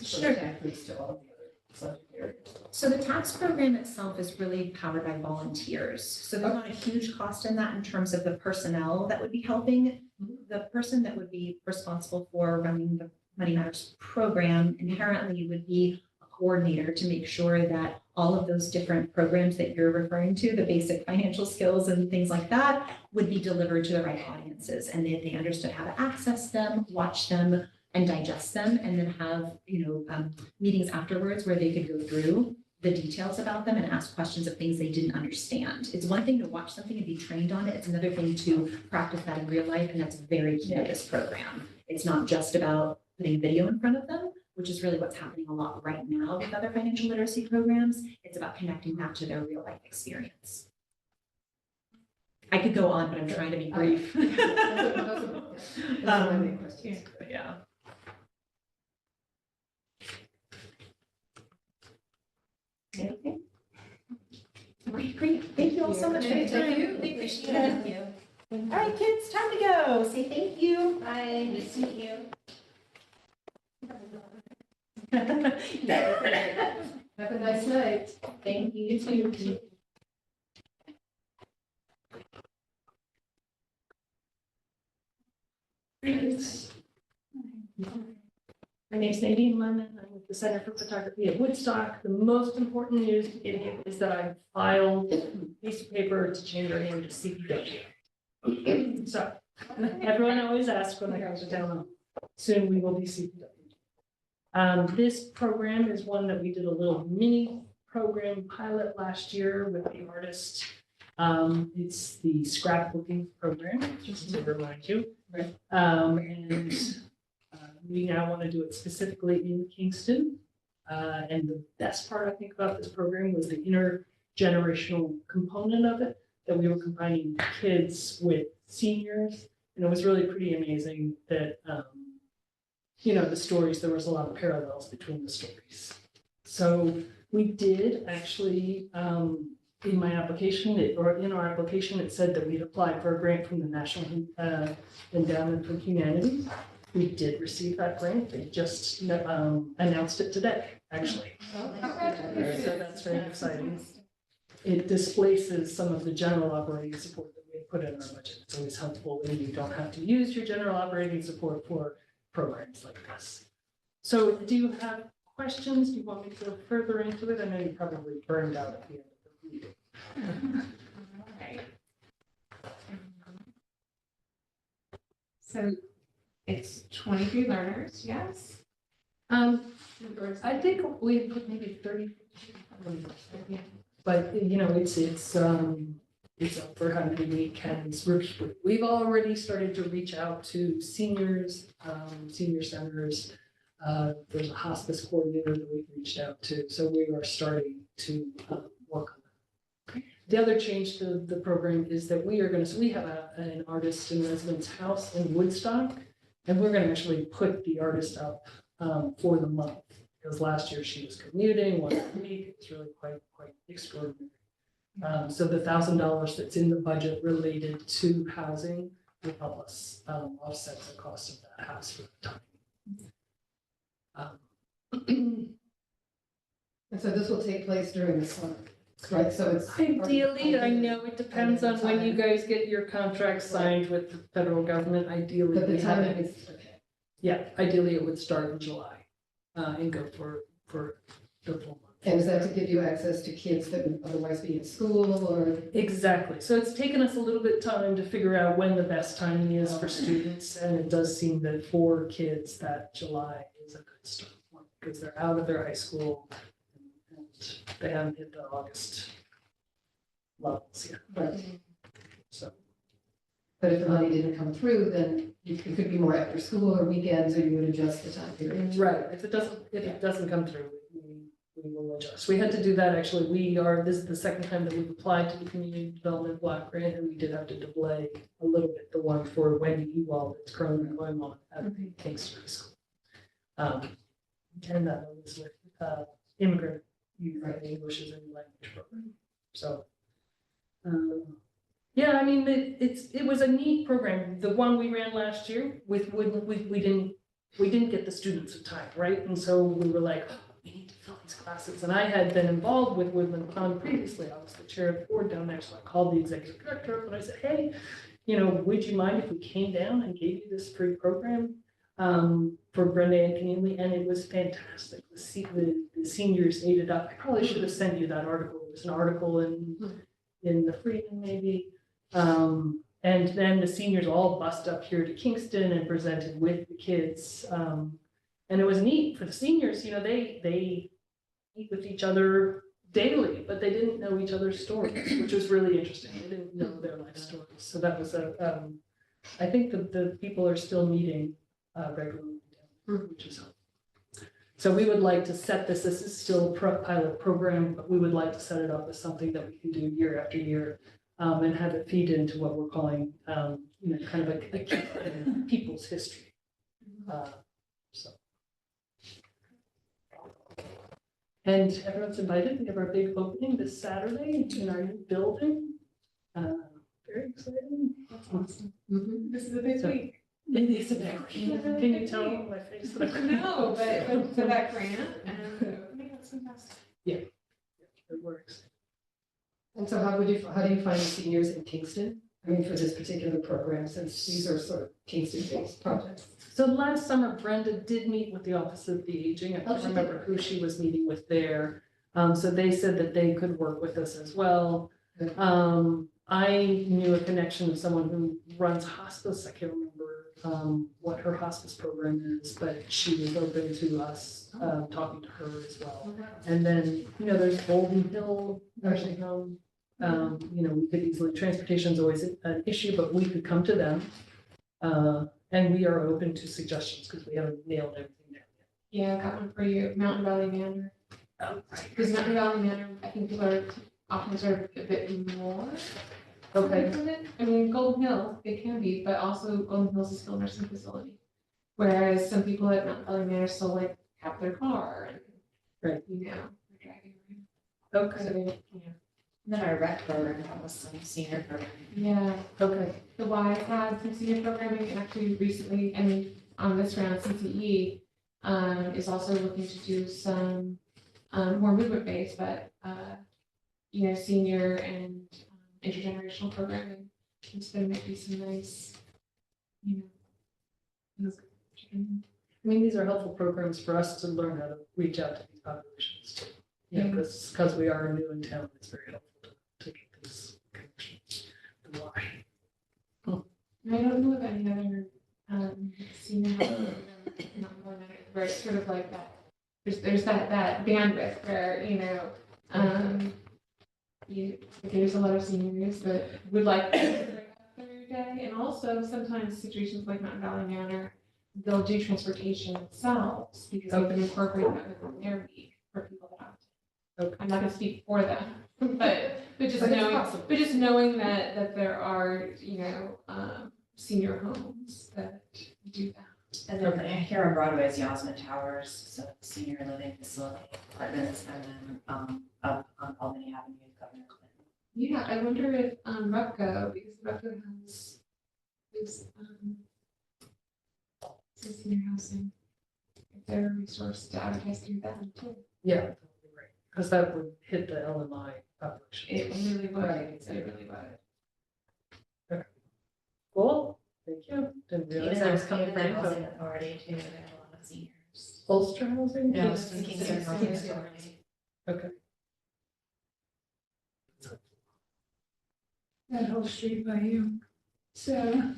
Sort of tax leads to all of the other subject areas. So the tax program itself is really powered by volunteers. So there's not a huge cost in that in terms of the personnel that would be helping. The person that would be responsible for running the Money Matters program inherently would be a coordinator to make sure that all of those different programs that you're referring to, the basic financial skills and things like that, would be delivered to the right audiences and that they understood how to access them, watch them, and digest them, and then have, meetings afterwards where they could go through the details about them and ask questions of things they didn't understand. It's one thing to watch something and be trained on it. It's another thing to practice that in real life, and that's very key to this program. It's not just about putting video in front of them, which is really what's happening a lot right now with other financial literacy programs. It's about connecting that to their real life experience. I could go on, but I'm trying to be brief. Those are my main questions. Yeah. Anything? All right, great. Thank you all so much for your time. Thank you. We appreciate it. All right, kids, time to go. Say thank you. Bye, nice to meet you. Have a nice night. Thank you, you too. My name's Nadine Lemon. I'm with the Center for Photography at Woodstock. The most important news to give you is that I've filed a piece of paper to change our name to CPW. So everyone always asks when I go to town, soon we will be CPW. This program is one that we did a little mini program pilot last year with the artist. It's the scrapbooking program, just to remind you. We now want to do it specifically in Kingston. And the best part, I think, about this program was the intergenerational component of it, that we were combining kids with seniors. And it was really pretty amazing that, the stories, there was a lot of parallels between the stories. So we did actually, in my application, in our application, it said that we'd applied for a grant from the National Endowment for Humanities. We did receive that grant. They just announced it today, actually. So that's very exciting. It displaces some of the general operating support that we put in our budget. It's always helpful when you don't have to use your general operating support for programs like this. So do you have questions? Do you want me to go further into it? I know you probably burned out at the end of the meeting. Okay. So It's 23 learners, yes? I think we put maybe 30. But, you know, it's up for how many weekends. We've already started to reach out to seniors, senior centers. There's a hospice coordinator that we've reached out to, so we are starting to work on that. The other change to the program is that we have an artist in residence house in Woodstock, and we're gonna actually put the artist up for the month. Because last year she was commuting once a week. It's really quite extraordinary. So the $1,000 that's in the budget related to housing will help us offset the cost of that house for the time. And so this will take place during the summer, right? So it's. Ideally, I know it depends on when you guys get your contract signed with the federal government. Ideally, But the we have timing it. is, okay. Yeah, ideally it would start in July and go for the full month. And is that to give you access to kids that would otherwise be in school or? Exactly. So it's taken us a little bit of time to figure out when the best timing is for students. And it does seem that for kids that July is a good start point because they're out of their high school and they haven't hit the August levels yet. Right. So, But if the money didn't come through, then it could be more after school or weekends, or you would adjust the time period. right. If it doesn't come through, we will adjust. We had to do that actually. This is the second time that we've applied to the Community Development Block Grant, and we did have to delay a little bit the one for Wendy Ewald that's currently going on at Kingston High School. And that one was with immigrant youth and English as a new language program. So, yeah, I mean, it was a neat program. The one we ran last year with Woodland, we didn't get the students in time, right? And so we were like, we need to fill these classes. And I had been involved with Woodland Pond previously. I was the chair of the board down there. So I called the executive director up and I said, hey, you know, would you mind if we came down and gave you this free program for Brenda and Keneally? And it was fantastic. The seniors ate it up. I probably should have sent you that article. It was an article in the Freedom maybe. And then the seniors all bussed up here to Kingston and presented with the kids. And it was neat for the seniors, you know, they meet with each other daily, but they didn't know each other's stories, which was really interesting. They didn't know their life stories. So that was I think the people are still meeting regularly, which is helpful. So we would like to set this is still a pilot program, but we would like to set it up as something that we can do year after year and have it feed into what we're calling, you know, kind of a people's history. So. And everyone's invited. We have our big opening this Saturday in our new building. Very exciting. That's awesome. Mhm. This is a big week. It is a big week. Can you tell my face? That No, but for that grant and the opening, that's fantastic. it works. And so how do you find the seniors in Kingston? I mean, for this particular program, since these are sort of Kingston-based projects. So last summer, Brenda did meet with the Office of the Aging. I Oh, don't she remember did. who she was meeting with there. So they said that they could work with us as well. Good. I knew a connection of someone who runs hospice. I can't remember what her hospice program is, but she was open to us talking to her as well. And then, you know, there's Golden Hill nursing home. You know, we could easily, transportation is always an issue, but we could come to them. And we are open to suggestions because we haven't nailed everything down Yeah, I got one for you, Mountain Valley Manor. yet. Because Mountain Valley Manor, I think people are often sort of a bit more. Okay. from it. I mean, Golden Hill, it can be, but also Golden Hill's a skilled nursing facility. Whereas some people at Mountain Valley Manor still like have their car and. Right. You know, they're driving around. Okay, So, yeah. And then our rec program, that was some senior program. Yeah, okay. the Y had some senior programming and actually recently, I mean, on this round, CTE is also looking to do some more movement based, but you know, senior and intergenerational programming. It's gonna make some nice, you know. I mean, these are helpful programs for us to learn how to reach out to these populations too. Yeah, because we are new in town, it's very helpful to get these connections. The why. I don't know of any other senior housing, not more than it, where it's sort of like that. There's that bandwidth where, there's a lot of seniors that would like to break up their day, and also sometimes situations like Mountain Valley Manor, they'll do transportation themselves because they can incorporate that within their week for people that opt in. Okay. I'm not gonna speak for them, but just But it's knowing, possible. that there are, senior homes that do that. And then here on Broadway is Yasmin Towers, so senior living facility apartments, and then up on Albany Avenue, Governor Clinton. Yeah, I wonder if Repco, because Repco has senior housing, if they're a resource to advertise through them too. Yeah, totally right, because that would hit the LMI population. It really would, Right. it really would. Cool, thank you. Didn't realize that was coming Even from the info. housing authority too, they have a lot of seniors. Ulster housing? No, Yes, Kingston Kingston Housing Housing. Authority. Okay. That whole street by you. So,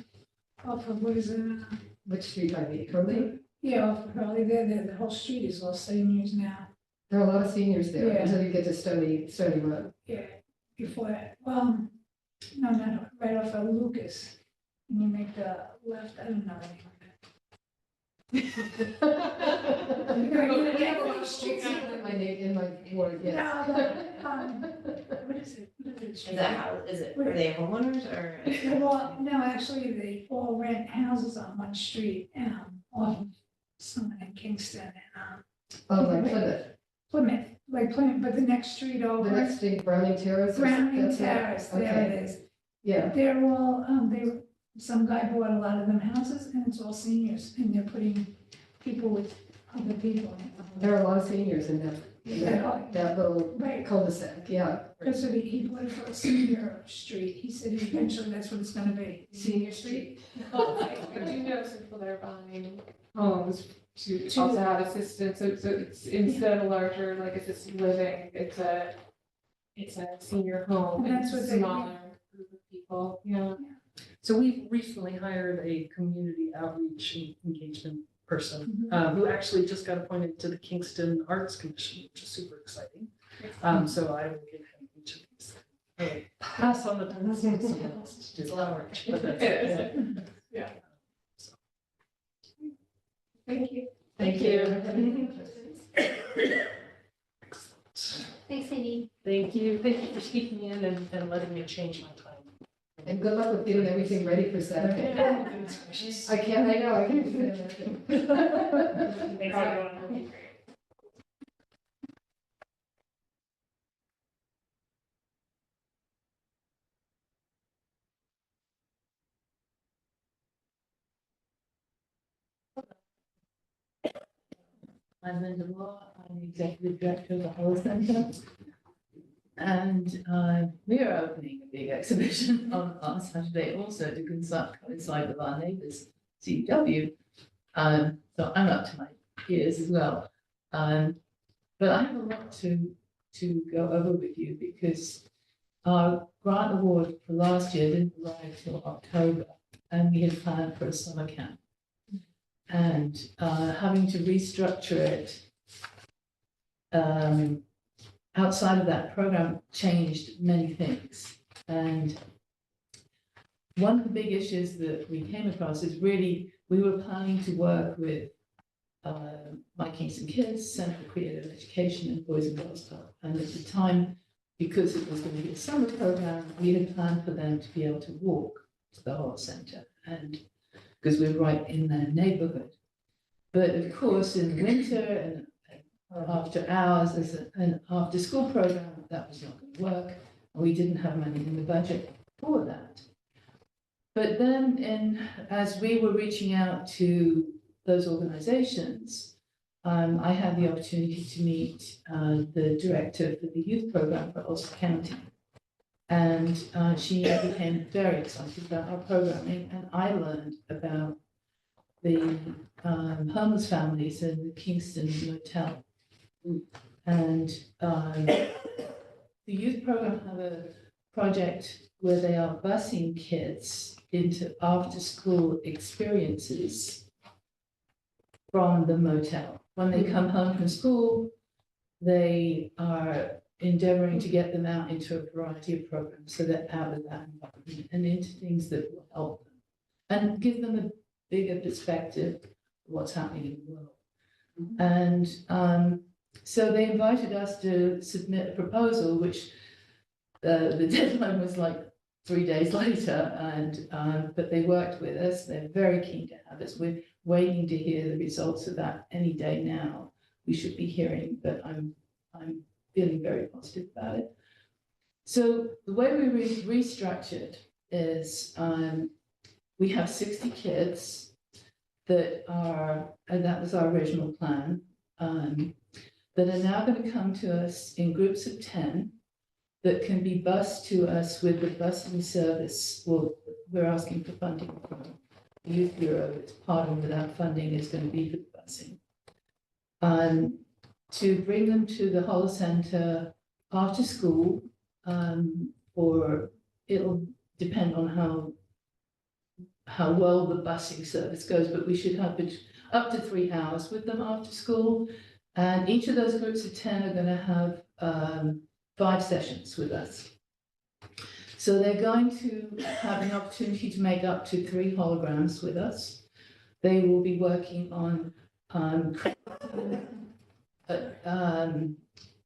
off of, what is it? Which street I mean, Curly? Yeah, off of Hurley there, the whole street is all seniors now. There are a lot of seniors there Yeah. until you get to Stony Road. Yeah, before that, well, no, not right off of Lucas. And you make the left, I don't know anything In my ward, yes. No, what is it? What is Is that how, are they homeowners or? Well, no, actually, they all rent houses on one street, off of someone in Kingston and, Oh, like Plymouth. but the next street The over. next street, Browning Terrace. Browning that's it? Terrace, there Okay. it is. Yeah, They're all, some guy bought a lot of them houses and it's all seniors and they're putting people with other people. there are a lot of seniors in Yeah. that little Right, cul-de-sac, yeah. because he bought it for a senior street. He said eventually that's what it's gonna be. Senior Street? Well, I do know some people that are buying homes to also have assistance, so it's instead of a larger, like assisted living, it's a senior home, And it's that's a what they- smaller group of people, yeah. So we recently hired a community outreach and engagement person Mhm. who actually just got appointed to the Kingston Arts Commission, which is super exciting. So I will give him each of these. I will pass on the task to someone else to do. It's a lot of work. But that's It it, is. Yeah. Thank you. Thank you. Thanks, Cindy. Thank you for speaking in and letting me change my time. And good luck with getting everything ready for Saturday. I know, I can imagine. Thanks, everyone. It'll be great. I'm Linda Moore, I'm the executive director of the Hollow Centre. And we are opening a big exhibition on Saturday also to coincide with our neighbours, CW. So I'm up to my ears as well. But I have a lot to go over with you because our grant award for last year didn't arrive till October, and we had planned for a summer camp. And having to restructure it outside of that program changed many things. And one of the big issues that we came across is really, we were planning to work with My Kingston Kids, Centre for Creative Education, and Boys and Girls Club. And at the time, because it was going to be a summer program, we had planned for them to be able to walk to the whole centre, and because we're right in their neighbourhood. But of course, in the winter and after hours as an after school program, that was not going to work. And we didn't have money in the budget for that. But then as we were reaching out to those organizations, I had the opportunity to meet the director for the youth program for Ulster County. And she became very excited about our programming, and I learned about the homeless families in the Kingston Motel. And the youth program have a project where they are busing kids into after-school experiences from the motel. When they come home from school, they are endeavoring to get them out into a variety of programs so they're out of that environment and into things that will help them and give them a bigger perspective of what's happening in the world. And so they invited us to submit a proposal, which the deadline was like 3 days later, and but they worked with us. They're very keen to have us. We're waiting to hear the results of that any day now. We should be hearing, but I'm feeling very positive about it. So the way we restructured is we have 60 kids that are, and that was our original plan, that are now going to come to us in groups of 10 that can be bused to us with the busing service. Well, we're asking for funding from the Youth Bureau. It's part of that funding is going to be for the busing. To bring them to the Hollow Centre after school, or it'll depend on how well the busing service goes, but we should have up to 3 hours with them after school. And each of those groups of 10 are going to have 5 sessions with us. So they're going to have an opportunity to make up to 3 holograms with us. They will be working on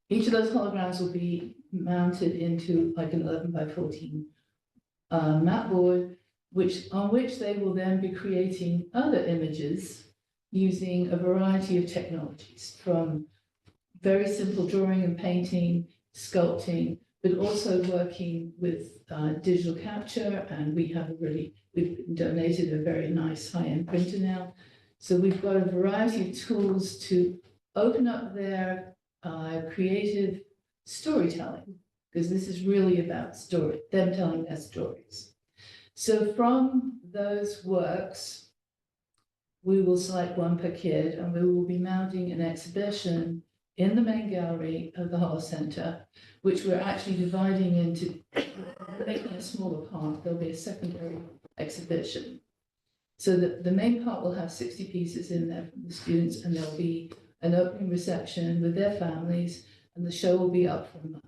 each of those holograms will be mounted into like an 11 by 14 mat board, on which they will then be creating other images using a variety of technologies, from very simple drawing and painting, sculpting, but also working with digital capture. And we've donated a very nice high-end printer now. So we've got a variety of tools to open up their creative storytelling, because this is really about them telling their stories. So from those works, we will select 1 per kid, and we will be mounting an exhibition in the main gallery of the Hollow Centre, which we're actually dividing into, making a smaller part. There'll be a secondary exhibition. So the main part will have 60 pieces in there from the students, and there'll be an opening reception with their families, and the show will be up for a month.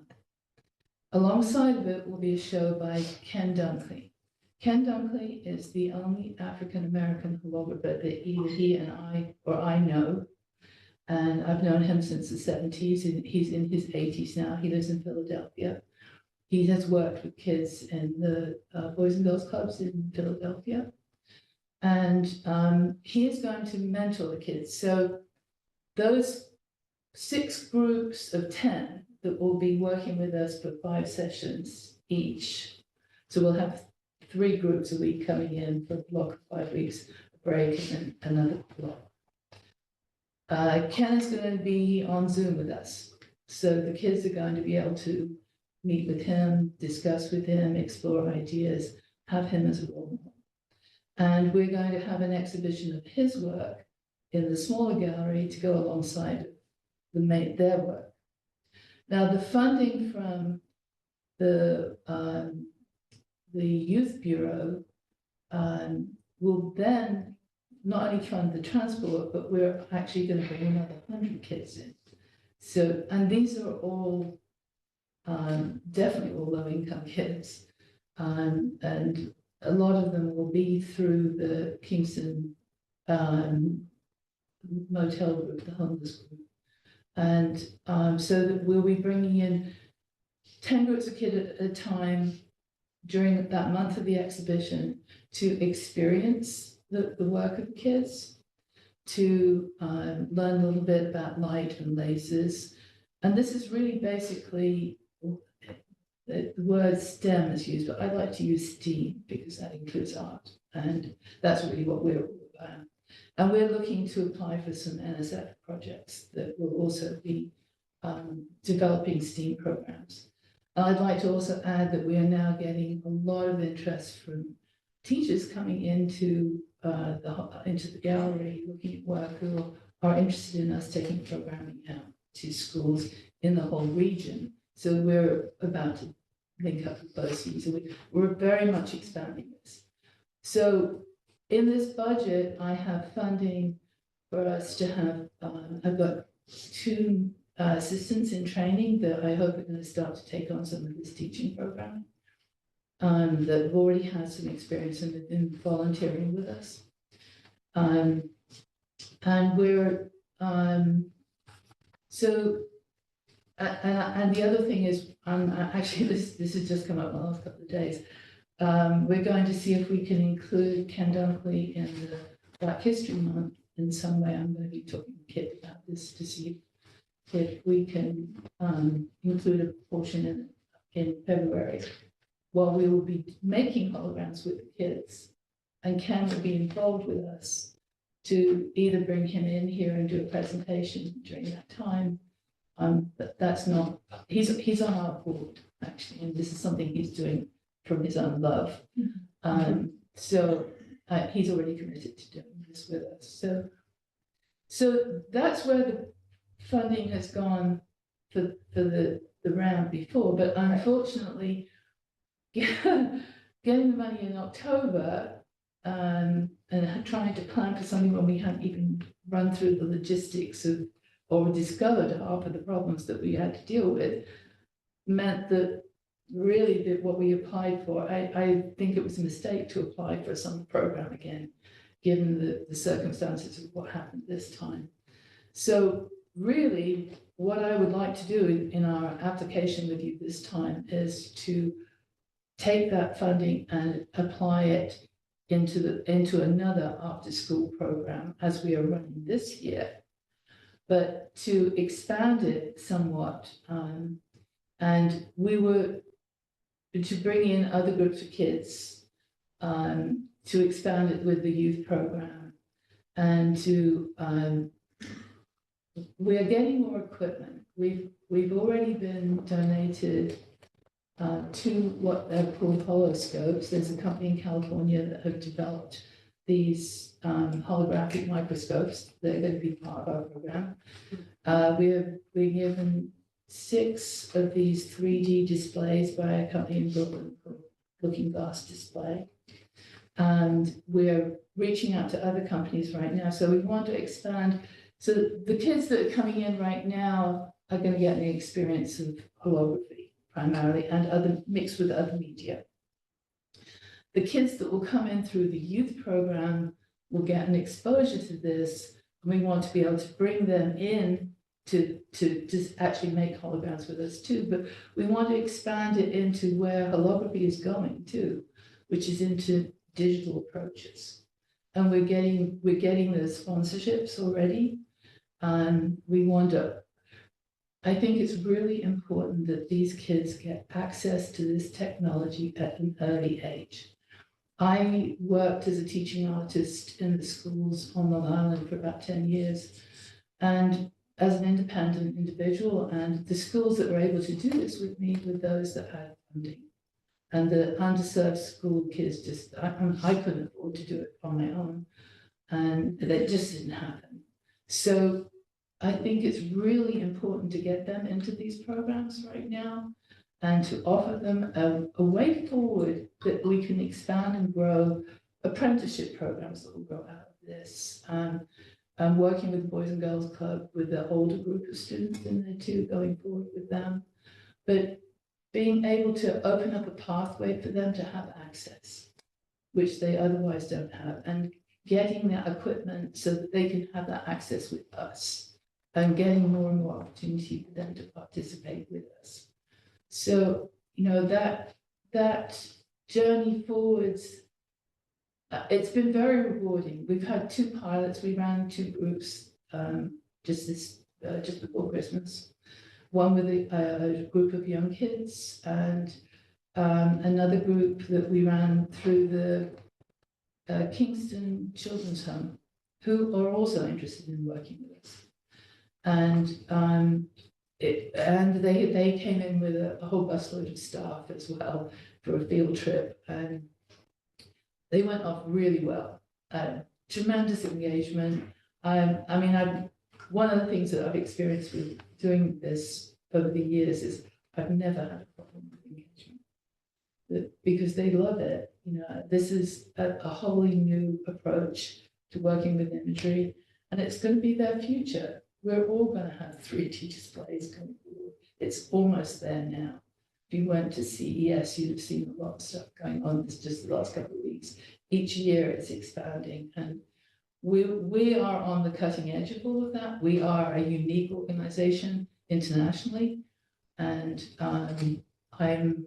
Alongside of it will be a show by Ken Dunkley. Ken Dunkley is the only African-American holographer that either he and I know. And I've known him since the 70s, and he's in his 80s now. He lives in Philadelphia. He has worked with kids in the Boys and Girls Clubs in Philadelphia. And he is going to mentor the kids. So those 6 groups of 10 that will be working with us for 5 sessions each. So we'll have 3 groups a week coming in for a block of 5 weeks, a break, and then another block. Ken is going to be on Zoom with us. So the kids are going to be able to meet with him, discuss with him, explore ideas, have him as a role model. And we're going to have an exhibition of his work in the smaller gallery to go alongside their work. Now, the funding from the Youth Bureau will then not only fund the transport, but we're actually going to bring another 100 kids in. So, and these are all definitely all low-income kids, and a lot of them will be through the Kingston motel group, the homeless group. And so that we'll be bringing in 10 groups of kids at a time during that month of the exhibition to experience the work of the kids, to learn a little bit about light and lasers. And this is really basically, the word STEM is used, but I like to use STEAM because that includes art. And that's really what we're all about. And we're looking to apply for some NSF projects that will also be developing STEAM programs. I'd like to also add that we are now getting a lot of interest from teachers coming into the gallery, looking at work, who are interested in us taking programming out to schools in the whole region. So we're about to link up with BuzzFeed. So we're very much expanding this. So in this budget, I have funding for us to have, I've got 2 assistants in training that I hope are going to start to take on some of this teaching program. That have already had some experience in volunteering with us. And we're, so, and the other thing is, actually this has just come up in the last couple of days. We're going to see if we can include Ken Dunkley in the Black History Month in some way. I'm going to be talking to Kit about this to see if we can include a portion in February. While we will be making holograms with the kids, and Ken will be involved with us to either bring him in here and do a presentation during that time. But that's not, he's on our board actually, and this is something he's doing from his own love. So he's already committed to doing this with us. So that's where the funding has gone for the round before, but unfortunately, getting the money in October and trying to plan for something when we hadn't even run through the logistics of or discovered half of the problems that we had to deal with meant that really that what we applied for, I think it was a mistake to apply for some program again, given the circumstances of what happened this time. So really, what I would like to do in our application with you this time is to take that funding and apply it into another after-school program as we are running this year, but to expand it somewhat. And we were to bring in other groups of kids, to expand it with the youth program, and to we are getting more equipment. We've already been donated 2 what they're called holoscopes. There's a company in California that have developed these holographic microscopes. They're going to be part of our program. We're given 6 of these 3D displays by a company in Brooklyn called Looking Glass Display. And we're reaching out to other companies right now. So we want to expand. So the kids that are coming in right now are going to get the experience of holography primarily, and other mixed with other media. The kids that will come in through the youth program will get an exposure to this, and we want to be able to bring them in to just actually make holograms with us too. But we want to expand it into where holography is going too, which is into digital approaches. And we're getting the sponsorships already, and we want to. I think it's really important that these kids get access to this technology at an early age. I worked as a teaching artist in the schools on Long Island for about 10 years, and as an independent individual, and the schools that were able to do this with me were those that had funding. And the underserved school kids just, I couldn't afford to do it on my own, and that just didn't happen. So I think it's really important to get them into these programs right now and to offer them a way forward that we can expand and grow apprenticeship programs that will grow out of this. I'm working with the Boys and Girls Club with the older group of students in there too, going forward with them. But being able to open up a pathway for them to have access, which they otherwise don't have, and getting that equipment so that they can have that access with us, and getting more and more opportunity for them to participate with us. So, you know, that journey forwards, it's been very rewarding. We've had 2 pilots. We ran 2 groups just before Christmas. One with a group of young kids, and another group that we ran through the Kingston Children's Home, who are also interested in working with us. And they came in with a whole busload of staff as well for a field trip, and they went off really well. Tremendous engagement. One of the things that I've experienced with doing this over the years is I've never had a problem with engagement. because they love it. You know, this is a wholly new approach to working with imagery, and it's going to be their future. We're all going to have 3D displays going forward. It's almost there now. If you went to CES, you'd have seen a lot of stuff going on just the last couple of weeks. Each year it's expanding, and we are on the cutting edge of all of that. We are a unique organization internationally, and I'm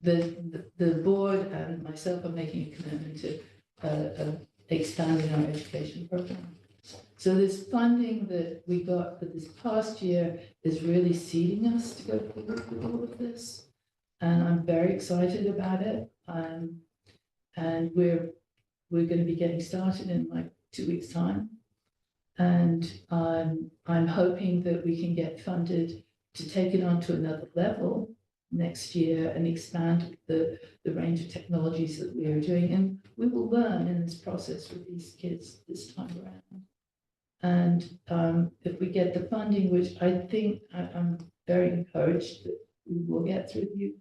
the board and myself are making a commitment to expanding our education program. So this funding that we got for this past year is really seeding us to go forward with all of this, and I'm very excited about it. And we're going to be getting started in like 2 weeks' time, and I'm hoping that we can get funded to take it on to another level next year and expand the range of technologies that we are doing. And we will learn in this process with these kids this time around. And if we get the funding, which I think I'm very encouraged that we will get through the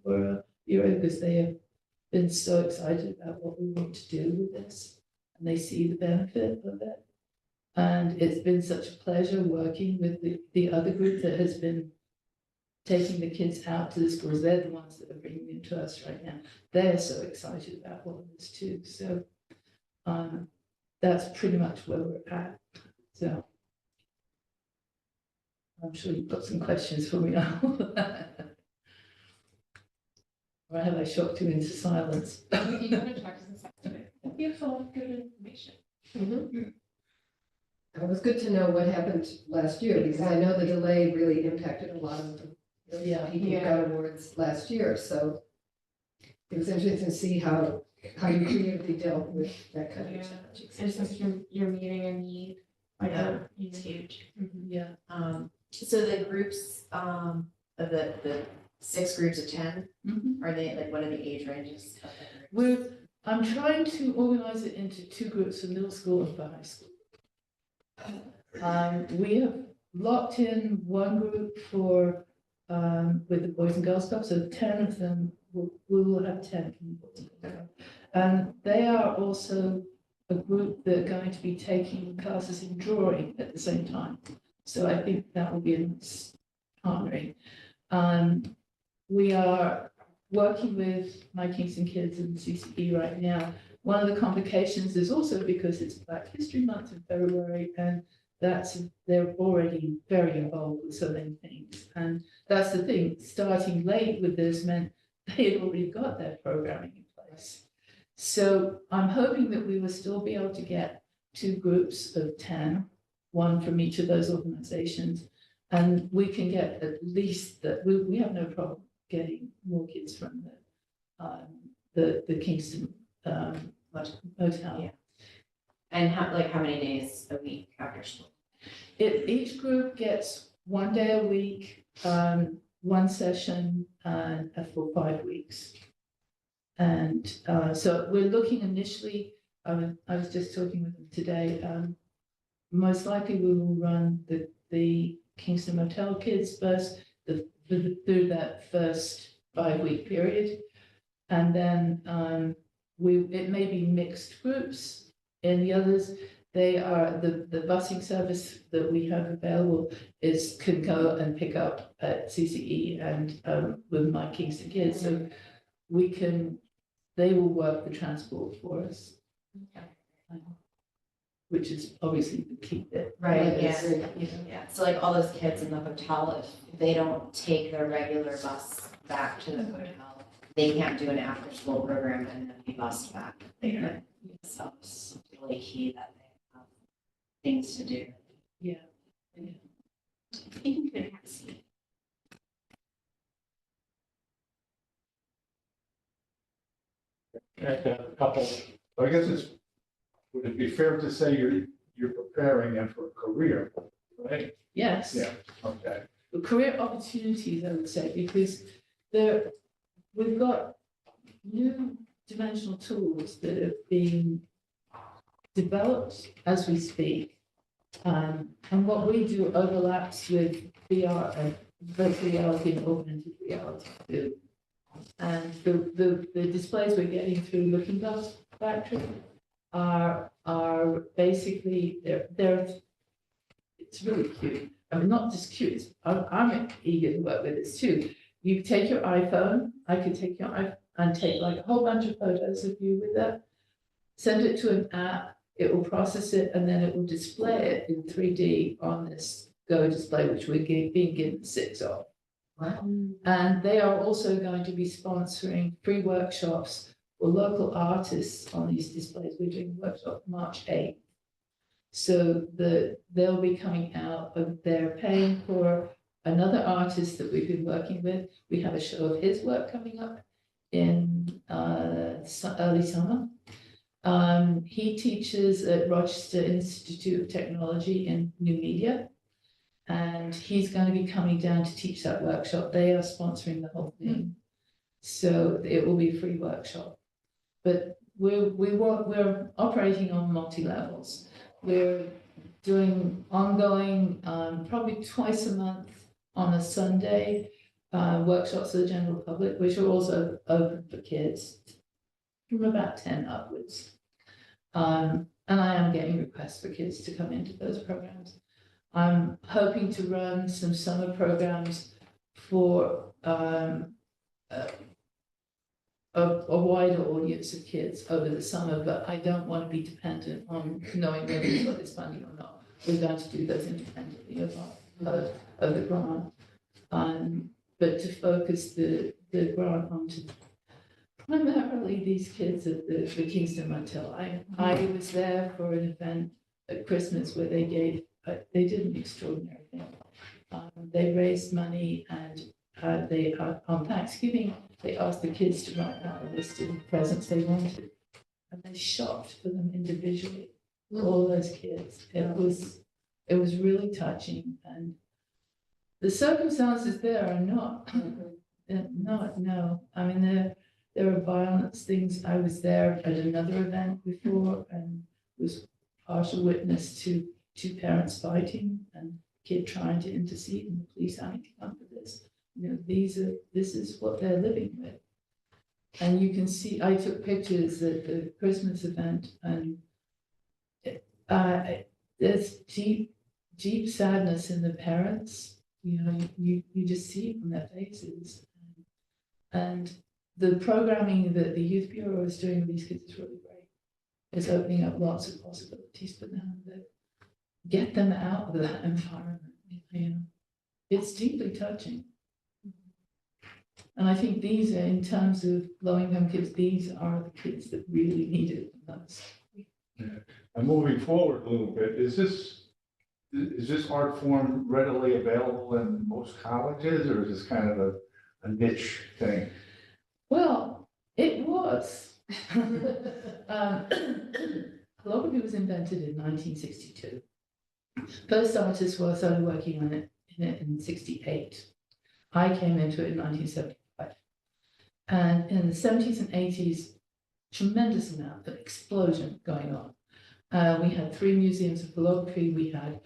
Bureau, because they have been so excited about what we want to do with this, and they see the benefit of it. And it's been such a pleasure working with the other group that has been taking the kids out to the schools. They're the ones that are bringing them to us right now. They're so excited about all of this too. So that's pretty much where we're at. So I'm sure you've got some questions for me now. Or have I shocked you into silence? You haven't talked since yesterday. You have a lot of good information. It was good to know what happened last year, because I know the delay really impacted a lot of the people who got awards last year, so it was interesting to see how you creatively dealt with that kind of challenge. And since you're meeting a need, like It's huge. Yeah. So the groups, of the 6 groups of 10, are they, like, what are the age ranges of the groups? I'm trying to organize it into 2 groups for middle school and for high school. We have locked in one group for with the Boys and Girls Club, so 10 of them we will have 10 from the Boys and Girls Club. And they are also a group that are going to be taking classes in drawing at the same time. So I think that will be a nice partnering. We are working with My Kingston Kids and CCE right now. One of the complications is also because it's Black History Month in February, and they're already very involved with so many things. And that's the thing, starting late with this meant they had already got their programming in place. So I'm hoping that we will still be able to get 2 groups of 10, one from each of those organizations, and we can get at least that. We have no problem getting more kids from the Kingston hotel. Yeah. And how many days a week after school? Each group gets 1 day a week, 1 session, for 5 weeks. And so we're looking initially, I was just talking with them today, most likely we will run the Kingston Motel kids first, through that first 5-week period. And then it may be mixed groups. In the others, they are the busing service that we have available can go and pick up at CCE and with My Kingston Kids. So they will work the transport for us. Which is obviously the key bit. Right, yeah. So like all those kids in the hotel, if they don't take their regular bus back to the hotel, they can't do an after-school program and then be bused back later. So it's really key that they have things to do. Yeah. You can see. A couple, I guess would it be fair to say you're preparing them for a career, right? Yes. Yeah, okay. Career opportunities, I would say, because we've got new dimensional tools that have been developed as we speak. And what we do overlaps with VR and virtual reality and augmented reality too. And the displays we're getting through Looking Glass Factory are basically, it's really cute. I mean, not just cute, I'm eager to work with this too. You take your iPhone, I could take your iPhone and take like a whole bunch of photos of you with that, send it to an app, it will process it, and then it will display it in 3D on this Go display, which we're being given 6 of. And they are also going to be sponsoring free workshops for local artists on these displays. We're doing a workshop March 8th. So they'll be coming out of, they're paying for another artist that we've been working with. We have a show of his work coming up in early summer. He teaches at Rochester Institute of Technology in New Media. And he's going to be coming down to teach that workshop. They are sponsoring the whole thing. So it will be a free workshop. But we're operating on multi-levels. We're doing ongoing, probably twice a month on a Sunday, workshops for the general public, which are also open for kids from about 10 upwards. And I am getting requests for kids to come into those programs. I'm hoping to run some summer programs for a wider audience of kids over the summer, but I don't want to be dependent on knowing whether we've got this funding or not. We're going to do those independently of the grant. But to focus the grant onto primarily these kids at the Kingston Motel. I was there for an event at Christmas where they did an extraordinary thing. They raised money and on Thanksgiving, they asked the kids to write out a list of the presents they wanted. And they shopped for them individually, all those kids. It was really touching, and the circumstances there are not, no. I mean, there are violence things. I was there at another event before and was partial witness to 2 parents fighting and kid trying to intercede and the police having to come for this. You know, this is what they're living with. And you can see, I took pictures at the Christmas event, and there's deep sadness in the parents. You know, you just see it from their faces. And the programming that the Youth Bureau is doing with these kids is really great. It's opening up lots of possibilities for them to get them out of that environment. You know, it's deeply touching. And I think these are, in terms of low-income kids, these are the kids that really need it the most. Yeah. And moving forward a little bit, is this art form readily available in most colleges, or is this kind of a niche thing? Well, it was. Calligraphy was invented in 1962. First artists started working on it in 68. I came into it in 1975. And in the 70s and 80s, tremendous amount of explosion going on. We had 3 museums of calligraphy. We had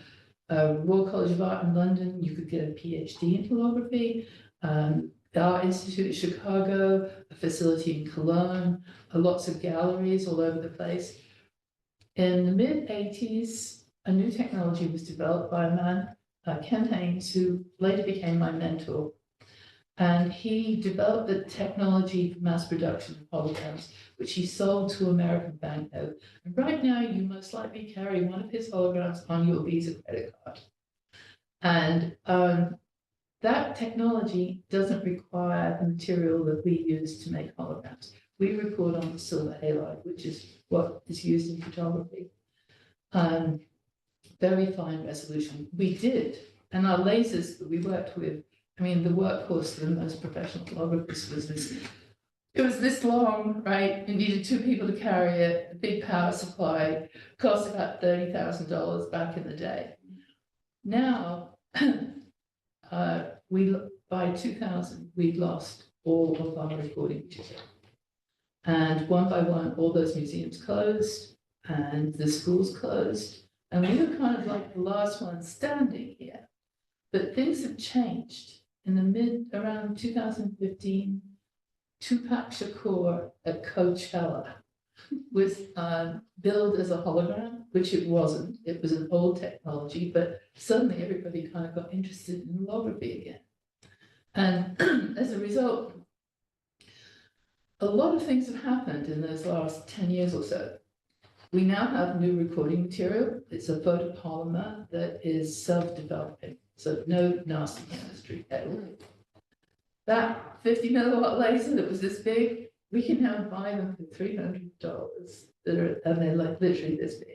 Royal College of Art in London. You could get a PhD in calligraphy. The Art Institute in Chicago, a facility in Cologne, lots of galleries all over the place. In the mid-80s, a new technology was developed by a man, Ken Haynes, who later became my mentor. And he developed the technology for mass production of holograms, which he sold to American Banknote. And right now, you most likely carry one of his holograms on your Visa credit card. And that technology doesn't require the material that we use to make holograms. We record on the silver halide, which is what is used in photography. Very fine resolution. We did, and our lasers that we worked with, I mean, the workhorse for the most professional photographers was this. It was this long, right? You needed 2 people to carry it, a big power supply, cost about $30,000 back in the day. Now, by 2000, we'd lost all of our recording material. And one by one, all those museums closed and the schools closed. And we were kind of like the last one standing here. But things have changed. In the around 2015, Tupac Shakur at Coachella was billed as a hologram, which it wasn't. It was an old technology, but suddenly everybody kind of got interested in holography again. And as a result, a lot of things have happened in those last 10 years or so. We now have new recording material. It's a photopolymer that is self-developing, so no nasty chemistry at all. That 50 milliwatt laser that was this big, we can now buy them for $300 and they're like literally this big.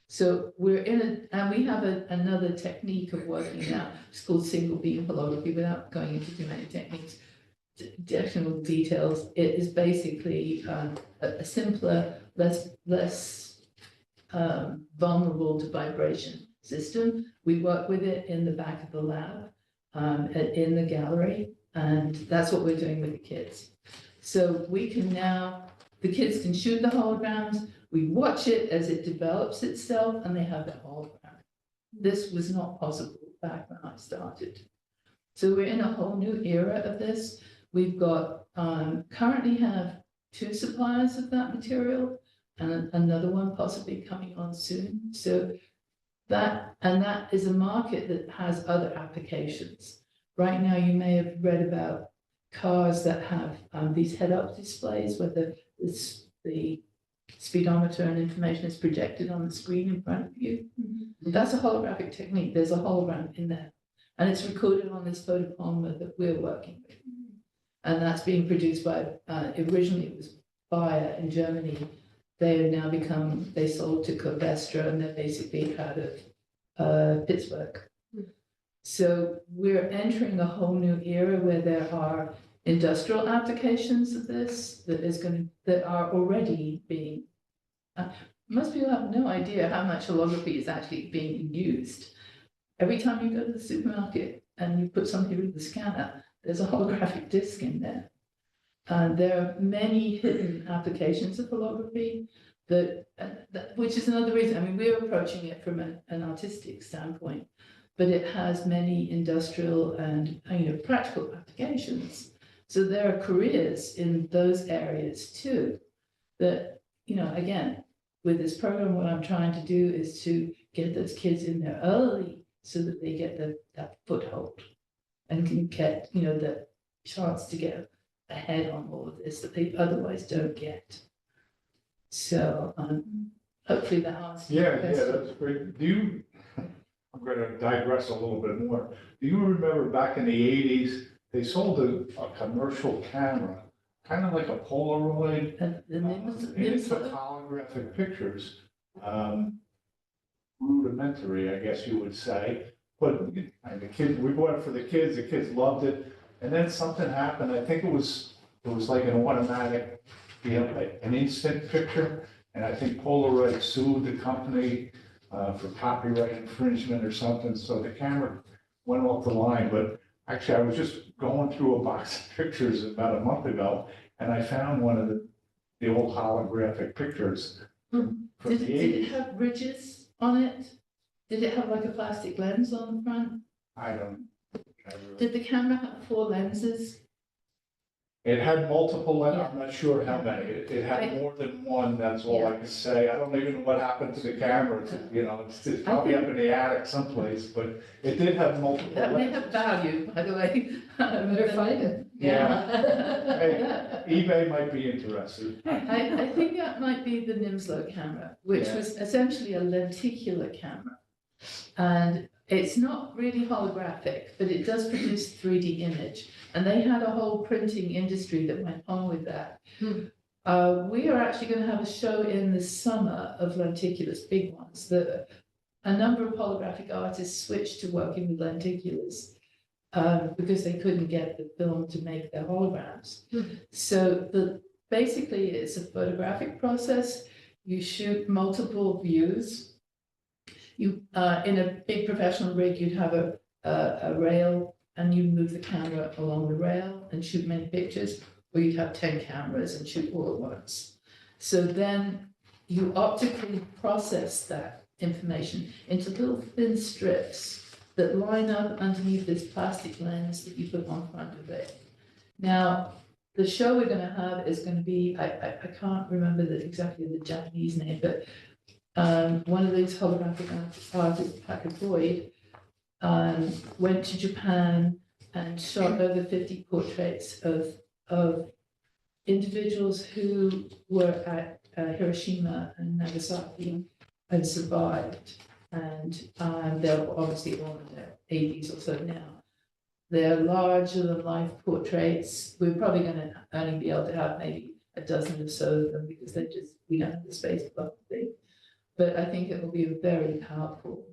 So we're and we have another technique of working now. It's called single beam holography without going into too many techniques. Technical details. It is basically a simpler, less vulnerable to vibration system. We work with it in the back of the lab, in the gallery, and that's what we're doing with the kids. So we can now, the kids can shoot the holograms, we watch it as it develops itself, and they have the hologram. This was not possible back when I started. So we're in a whole new era of this. We've got, currently have 2 suppliers of that material and another one possibly coming on soon. So that is a market that has other applications. Right now, you may have read about cars that have these head-up displays where the speedometer and information is projected on the screen in front of you. That's a holographic technique. There's a hologram in there. And it's recorded on this photopolymer that we're working with. And that's being produced by, originally it was Bayer in Germany. They have now become, they sold to Covestra, and they're basically out of Pittsburgh. So we're entering a whole new era where there are industrial applications of this that are already being, most people have no idea how much holography is actually being used. Every time you go to the supermarket and you put something through the scanner, there's a holographic disc in there. There are many hidden applications of holography which is another reason. I mean, we're approaching it from an artistic standpoint, but it has many industrial and practical applications. So there are careers in those areas too. That again, with this program, what I'm trying to do is to get those kids in there early so that they get that foothold and can get the chance to get ahead on all of this that they otherwise don't get. So hopefully that answers your question. That's great. I'm going to digress a little bit more. Do you remember back in the 80s, they sold a commercial camera, kind of like a Polaroid, and it took holographic pictures, rudimentary, I guess you would say. But the kids, we bought it for the kids loved it. And then something happened. I think it was like an automatic, like an instant picture. And I think Polaroid sued the company for copyright infringement or something. So the camera went off the line. But actually, I was just going through a box of pictures about a month ago, and I found one of the old holographic pictures from the 80s. Did it have ridges on it? Did it have like a plastic lens on the front? I don't. Did the camera have 4 lenses? It had multiple lenses. Yeah. I'm not sure how many. It had more than one. That's all I can say. I don't even know what happened to the camera. It's probably up in the attic someplace, but it did have multiple That may lenses. have value, by the way. Better find it. Yeah. Hey, eBay might be interested. I think that might be the Nimslo camera, which Yeah. was essentially a lenticular camera. And it's not really holographic, but it does produce 3D image. And they had a whole printing industry that went on with that. We are actually going to have a show in the summer of lenticulars, big ones. A number of holographic artists switched to working with lenticulars because they couldn't get the film to make their holograms. So basically it's a photographic process. You shoot multiple views. You in a big professional rig, you'd have a rail, and you move the camera along the rail and shoot many pictures, or you'd have 10 cameras and shoot all at once. So then you optically process that information into little thin strips that line up underneath this plastic lens that you put on front of it. Now, the show we're gonna have is gonna be, I can't remember exactly the Japanese name, but one of these holographic artists, Patrick Boyd, went to Japan and shot over 50 portraits of individuals who were at Hiroshima and Nagasaki and survived. And they're obviously all in their 80s or so now. They're larger than life portraits. We're probably going to only be able to have maybe a dozen or so of them because we don't have the space probably. But I think it will be a very powerful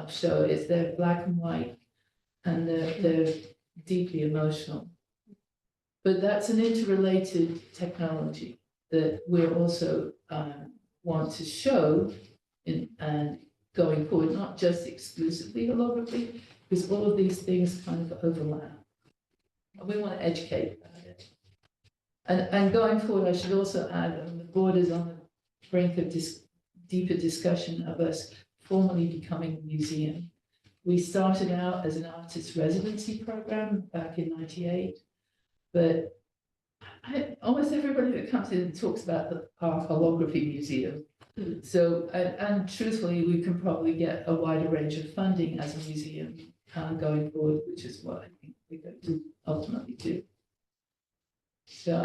show. They're black and white and they're deeply emotional. But that's an interrelated technology that we're also want to show and going forward, not just exclusively holography, because all of these things kind of overlap. And we want to educate about it. And going forward, I should also add, the board is on the brink of deeper discussion of us formally becoming a museum. We started out as an artist residency program back in '98, but almost everybody that comes in talks about our holography museum. So, and truthfully, we can probably get a wider range of funding as a museum going forward, which is what I think we're going to ultimately do. So,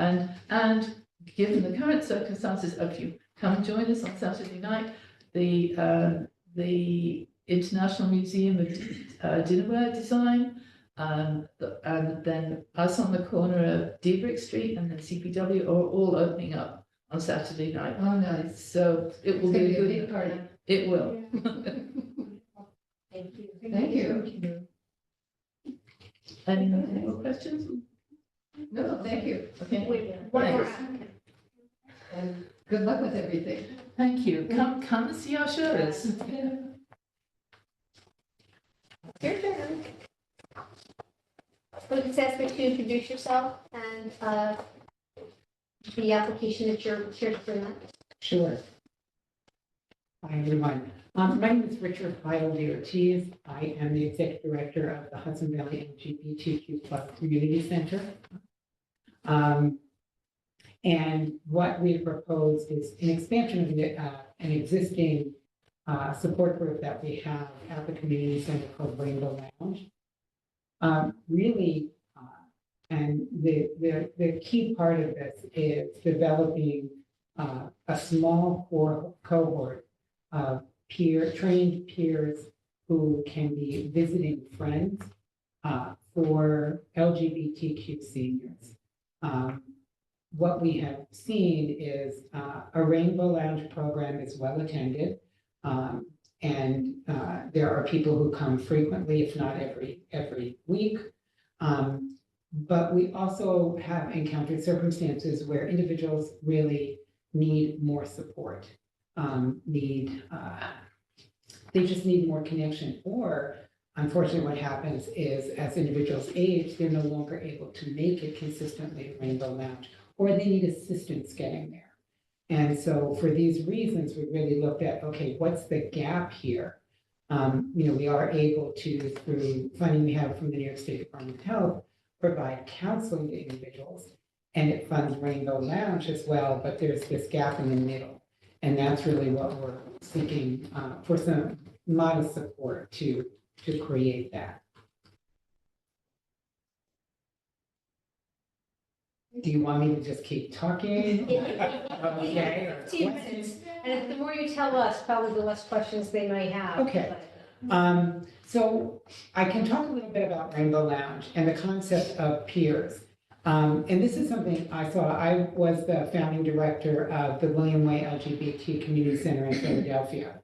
and given the current circumstances, if you come and join us on Saturday night, the International Museum of Dinnerware Design, and then us on the corner of Diedrich Street and then CPW are all opening up on Saturday night. Oh, nice. So it will be a big good party. It will. Thank you. Thank you. Any more questions? No, thank you. Okay. One more Thanks. applicant. And good luck with everything. Thank you. Come and see our shows. Your turn. Would you ask me to introduce yourself and the application that you're here to present? Sure. Hi, everyone. My name is Richard Pyle Ortiz. I am the Executive Director of the Hudson Valley LGBTQ+ Community Center. And what we propose is an expansion of an existing support group that we have at the community center called Rainbow Lounge. Really, and the key part of this is developing a small cohort of trained peers who can be visiting friends for LGBTQ seniors. What we have seen is a Rainbow Lounge program is well attended. And there are people who come frequently, if not every week. But we also have encountered circumstances where individuals really need more support, they just need more connection. Or unfortunately, what happens is as individuals age, they're no longer able to make it consistently at Rainbow Lounge, or they need assistance getting there. And so for these reasons, we really looked at, okay, what's the gap here? We are able to, through funding we have from the New York State Department of Health, provide counseling to individuals, and it funds Rainbow Lounge as well, but there's this gap in the middle. And that's really what we're seeking for some modest support to create that. Do you want me to just keep talking? Okay. 15 minutes, and the more you tell us, probably the less questions they may have. Okay. So I can talk a little bit about Rainbow Lounge and the concept of peers. And this is something I saw. I was the founding director of the William Way LGBT Community Center in Philadelphia.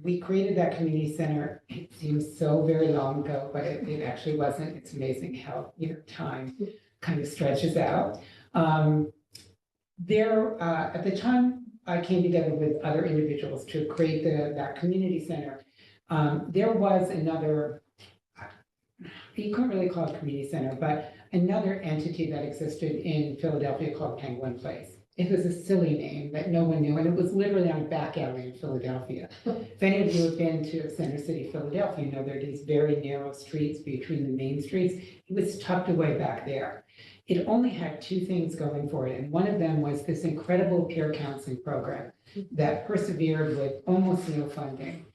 We created that community center. It seems so very long ago, but it actually wasn't. It's amazing how time kind of stretches out. At the time I came together with other individuals to create that community center, there was another, you couldn't really call it a community center, but another entity that existed in Philadelphia called Penguin Place. it was a silly name that no one knew, and it was literally on a back alley in Philadelphia. If any of you have been to Center City, Philadelphia, you know there are these very narrow streets between the main streets. It was tucked away back there. It only had two things going for it, and one of them was this incredible peer counseling program that persevered with almost no funding.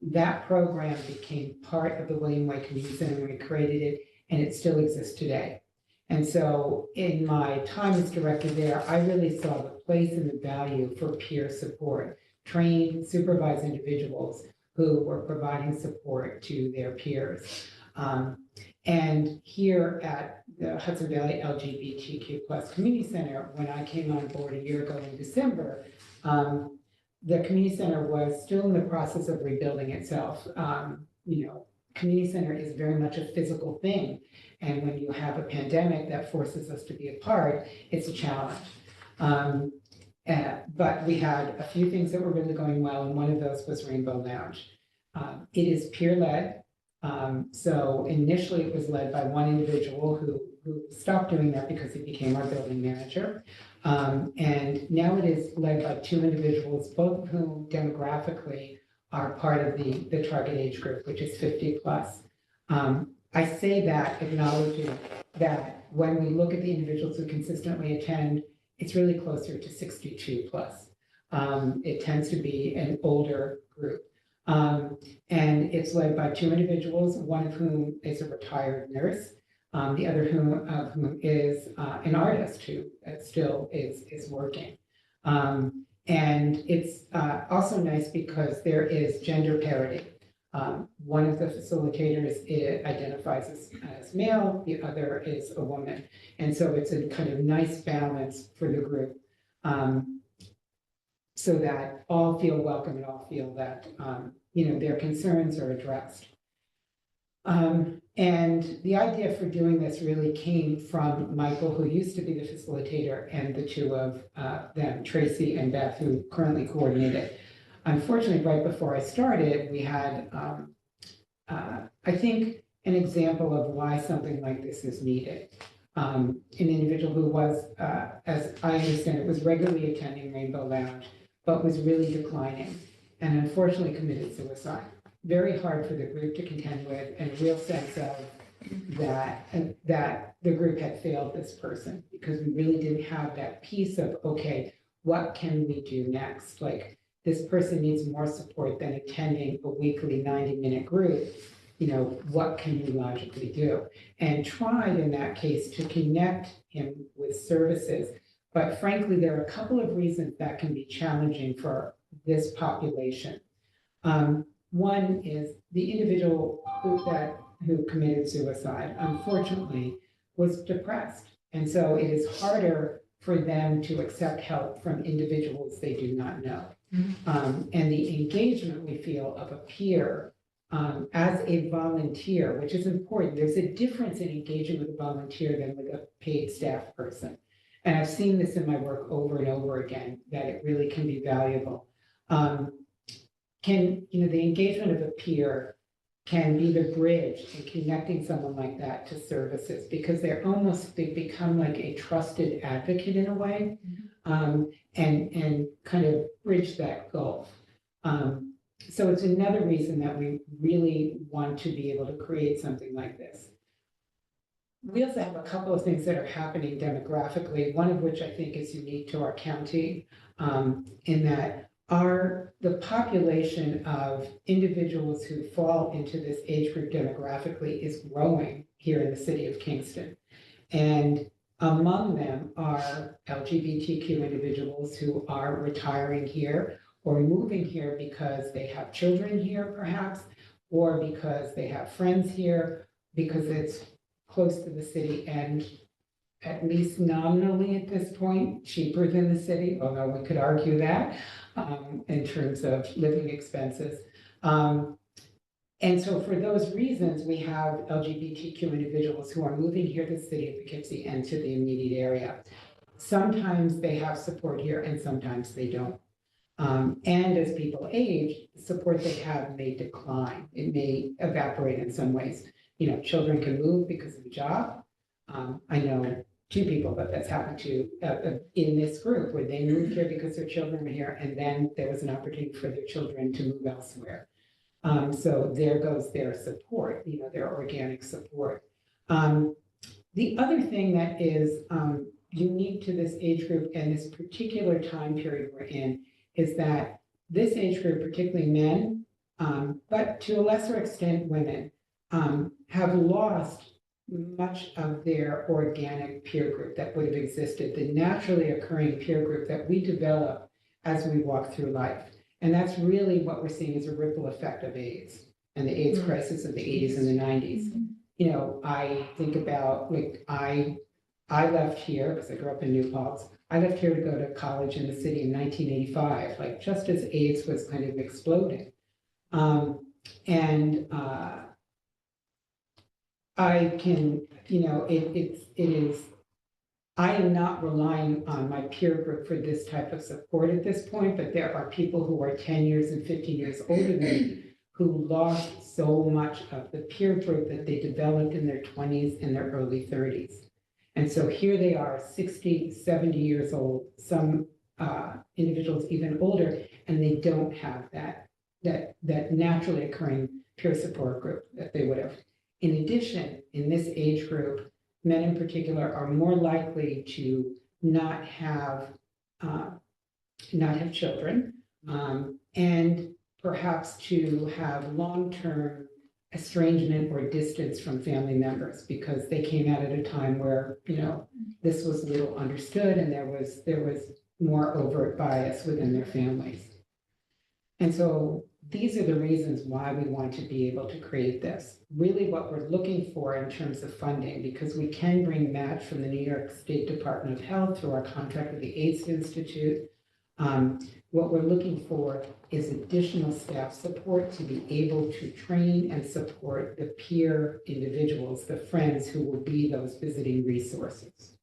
That program became part of the William Way Community Center when we created it, and it still exists today. And so in my time as director there, I really saw the place and the value for peer support, trained, supervised individuals who were providing support to their peers. And here at the Hudson Valley LGBTQ+ Community Center, when I came on board a year ago in December, the community center was still in the process of rebuilding itself. Community center is very much a physical thing. And when you have a pandemic that forces us to be apart, it's a challenge. But we had a few things that were really going well, and one of those was Rainbow Lounge. It is peer-led. So initially it was led by one individual who stopped doing that because he became our building manager. And now it is led by two individuals, both of whom demographically are part of the target age group, which is 50+. I say that acknowledging that when we look at the individuals who consistently attend, it's really closer to 62+. It tends to be an older group. And it's led by two individuals, one of whom is a retired nurse, the other of whom is an artist who still is working. And it's also nice because there is gender parity. One of the facilitators identifies as male, the other is a woman. And so it's a kind of nice balance for the group, so that all feel welcome and all feel that their concerns are addressed. And the idea for doing this really came from Michael, who used to be the facilitator, and the two of them, Tracy and Beth, who currently coordinate it. Unfortunately, right before I started, we had, I think, an example of why something like this is needed. An individual who was, as I understand it, was regularly attending Rainbow Lounge, but was really declining and unfortunately committed suicide. Very hard for the group to contend with, and a real sense of that the group had failed this person because we really didn't have that piece of, okay, what can we do next? Like, this person needs more support than attending a weekly 90-minute group. What can we logically do? And tried in that case to connect him with services. But frankly, there are a couple of reasons that can be challenging for this population. One is the individual who committed suicide, unfortunately, was depressed. And so it is harder for them to accept help from individuals they do not know. And the engagement we feel of a peer as a volunteer, which is important. There's a difference in engaging with a volunteer than with a paid staff person. And I've seen this in my work over and over again, that it really can be valuable. The engagement of a peer can be the bridge in connecting someone like that to services, because they become like a trusted advocate in a way, and kind of bridge that gulf. So it's another reason that we really want to be able to create something like this. We also have a couple of things that are happening demographically, one of which I think is unique to our county, in that the population of individuals who fall into this age group demographically is growing here in the city of Kingston. And among them are LGBTQ individuals who are retiring here or moving here because they have children here perhaps, or because they have friends here, because it's close to the city and at least nominally at this point, cheaper than the city, although we could argue that in terms of living expenses. And so for those reasons, we have LGBTQ individuals who are moving here to the city of Poughkeepsie and to the immediate area. Sometimes they have support here and sometimes they don't. And as people age, the support they have may decline. It may evaporate in some ways. Children can move because of a job. I know two people, but that's happened to, in this group, where they moved here because their children were here, and then there was an opportunity for their children to move elsewhere. So there goes their support, their organic support. The other thing that is unique to this age group and this particular time period we're in is that this age group, particularly men, but to a lesser extent women, have lost much of their organic peer group that would have existed, the naturally occurring peer group that we develop as we walk through life. And that's really what we're seeing as a ripple effect of AIDS and the AIDS crisis of the 80s and the 90s. I think about, I left here, because I grew up in New Paltz, I left here to go to college in the city in 1985, just as AIDS was kind of exploding. I can, I am not relying on my peer group for this type of support at this point, but there are people who are 10 years and 15 years older than me who lost so much of the peer group that they developed in their 20s and their early 30s. And so here they are, 60, 70 years old, some individuals even older, and they don't have that naturally occurring peer support group that they would have. In addition, in this age group, men in particular are more likely to not have children, and perhaps to have long-term estrangement or distance from family members because they came out at a time where, this was little understood and there was more overt bias within their families. And so these are the reasons why we want to be able to create this. Really what we're looking for in terms of funding, because we can bring match from the New York State Department of Health through our contract with the AIDS Institute. What we're looking for is additional staff support to be able to train and support the peer individuals, the friends who will be those visiting resources.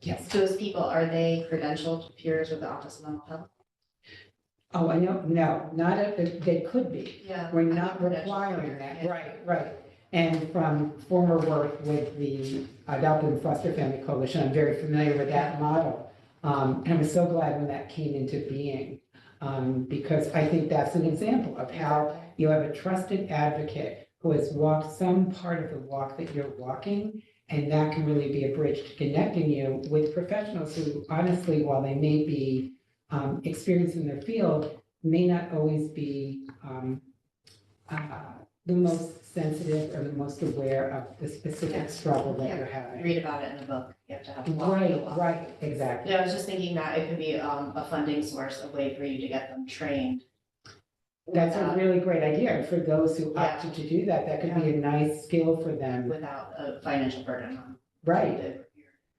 Yes. Those people, are they credentialed peers with the Office of Mental Health? Oh, I know, no, they could be. Yeah. We're not requiring that, Yeah. right. And from former work with the Adoptive and Foster Family Coalition, I'm very familiar with that model. And I was so glad when that came into being, because I think that's an example of how you have a trusted advocate who has walked some part of the walk that you're walking, and that can really be a bridge to connecting you with professionals who honestly, while they may be experienced in their field, may not always be the most sensitive or the most aware of the specific struggle that you're having. Read about it in the book. You have to have a walk. Right, exactly. Yeah, I was just thinking that it could be a funding source, a way for you to get them trained. That's a really great idea. And for those who opted to do that, that could be a nice skill for them. Without a financial burden on. Right,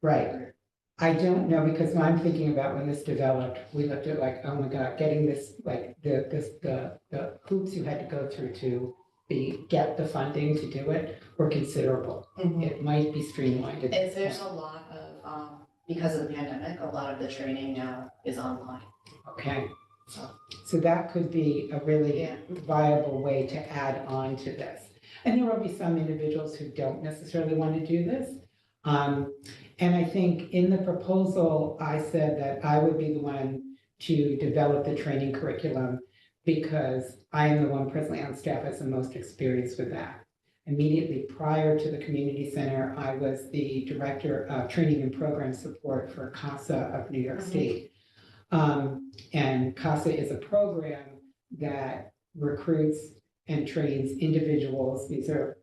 right. I don't know, because when I'm thinking about when this developed, we looked at oh my God, getting this, the hoops you had to go through to get the funding to do it were considerable. It might be streamlined. There's a lot of, because of the pandemic, a lot of the training now is online. Okay. So that could be a really viable way to add on to this. And there will be some individuals who don't necessarily want to do this. And I think in the proposal, I said that I would be the one to develop the training curriculum because I am the one presently on staff as the most experienced with that. Immediately prior to the community center, I was the director of training and program support for CASA of New York State. And CASA is a program that recruits and trains individuals. These are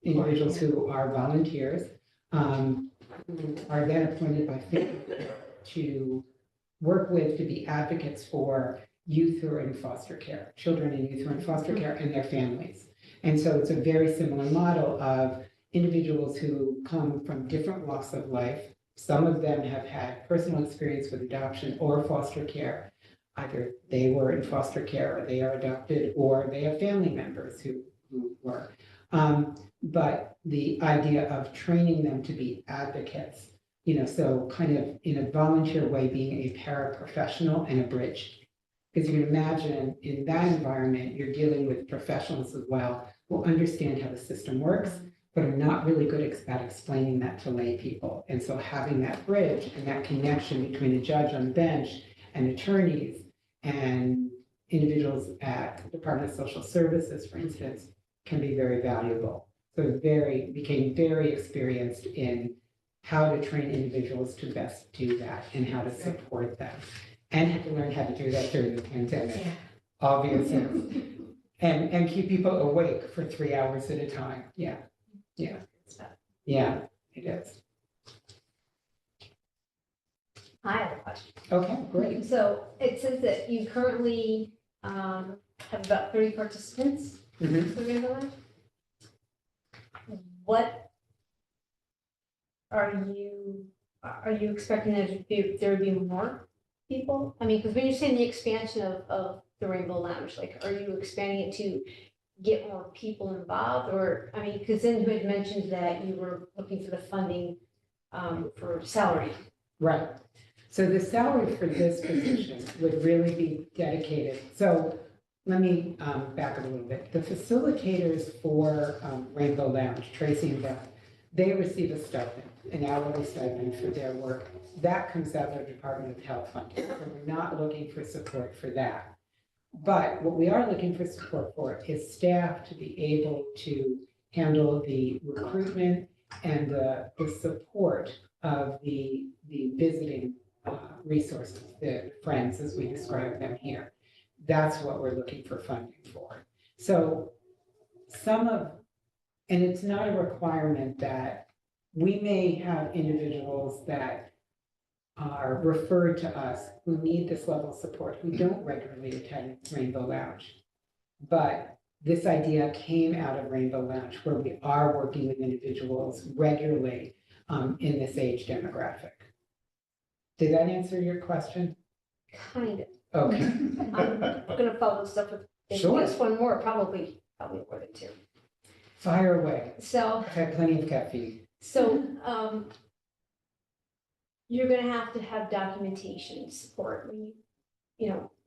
individuals who are volunteers, who are then appointed by FAME to work with, to be advocates for youth who are in foster care, children and youth who are in foster care and their families. And so it's a very similar model of individuals who come from different walks of life. Some of them have had personal experience with adoption or foster care. Either they were in foster care or they are adopted, or they have family members who were. But the idea of training them to be advocates, so kind of in a volunteer way, being a paraprofessional and a bridge. Because you can imagine in that environment, you're dealing with professionals as well who understand how the system works, but are not really good at explaining that to lay people. And so having that bridge and that connection between a judge on the bench and attorneys and individuals at the Department of Social Services, for instance, can be very valuable. So became very experienced in how to train individuals to best do that and how to support them. And had to learn how to do that during the pandemic, Yeah. obviously. And keep people awake for 3 hours at a time. Yeah, yeah, yeah, it is. I have a question. Okay, great. So it says that you currently have about 30 participants Mhm. for Rainbow Lounge. What are you expecting there to be more people? I mean, because when you're saying the expansion of the Rainbow Lounge, like, are you expanding it to get more people involved? Or, I mean, because then you had mentioned that you were looking for the funding for salary. Right. So the salary for this position would really be dedicated. So let me back up a little bit. The facilitators for Rainbow Lounge, Tracy and Beth, they receive a stipend, an hourly stipend for their work. That comes out of the Department of Health funding. So we're not looking for support for that. But what we are looking for support for is staff to be able to handle the recruitment and the support of the visiting resources, the friends, as we describe them here. That's what we're looking for funding for. So and it's not a requirement that we may have individuals that are referred to us who need this level of support, who don't regularly attend Rainbow Lounge. But this idea came out of Rainbow Lounge, where we are working with individuals regularly in this age demographic. Did that answer your question? Kind of. Okay, I'm gonna follow this up with Sure. just one more, probably more than two. fire away. So, I've had plenty of caffeine. you're gonna have to have documentation support when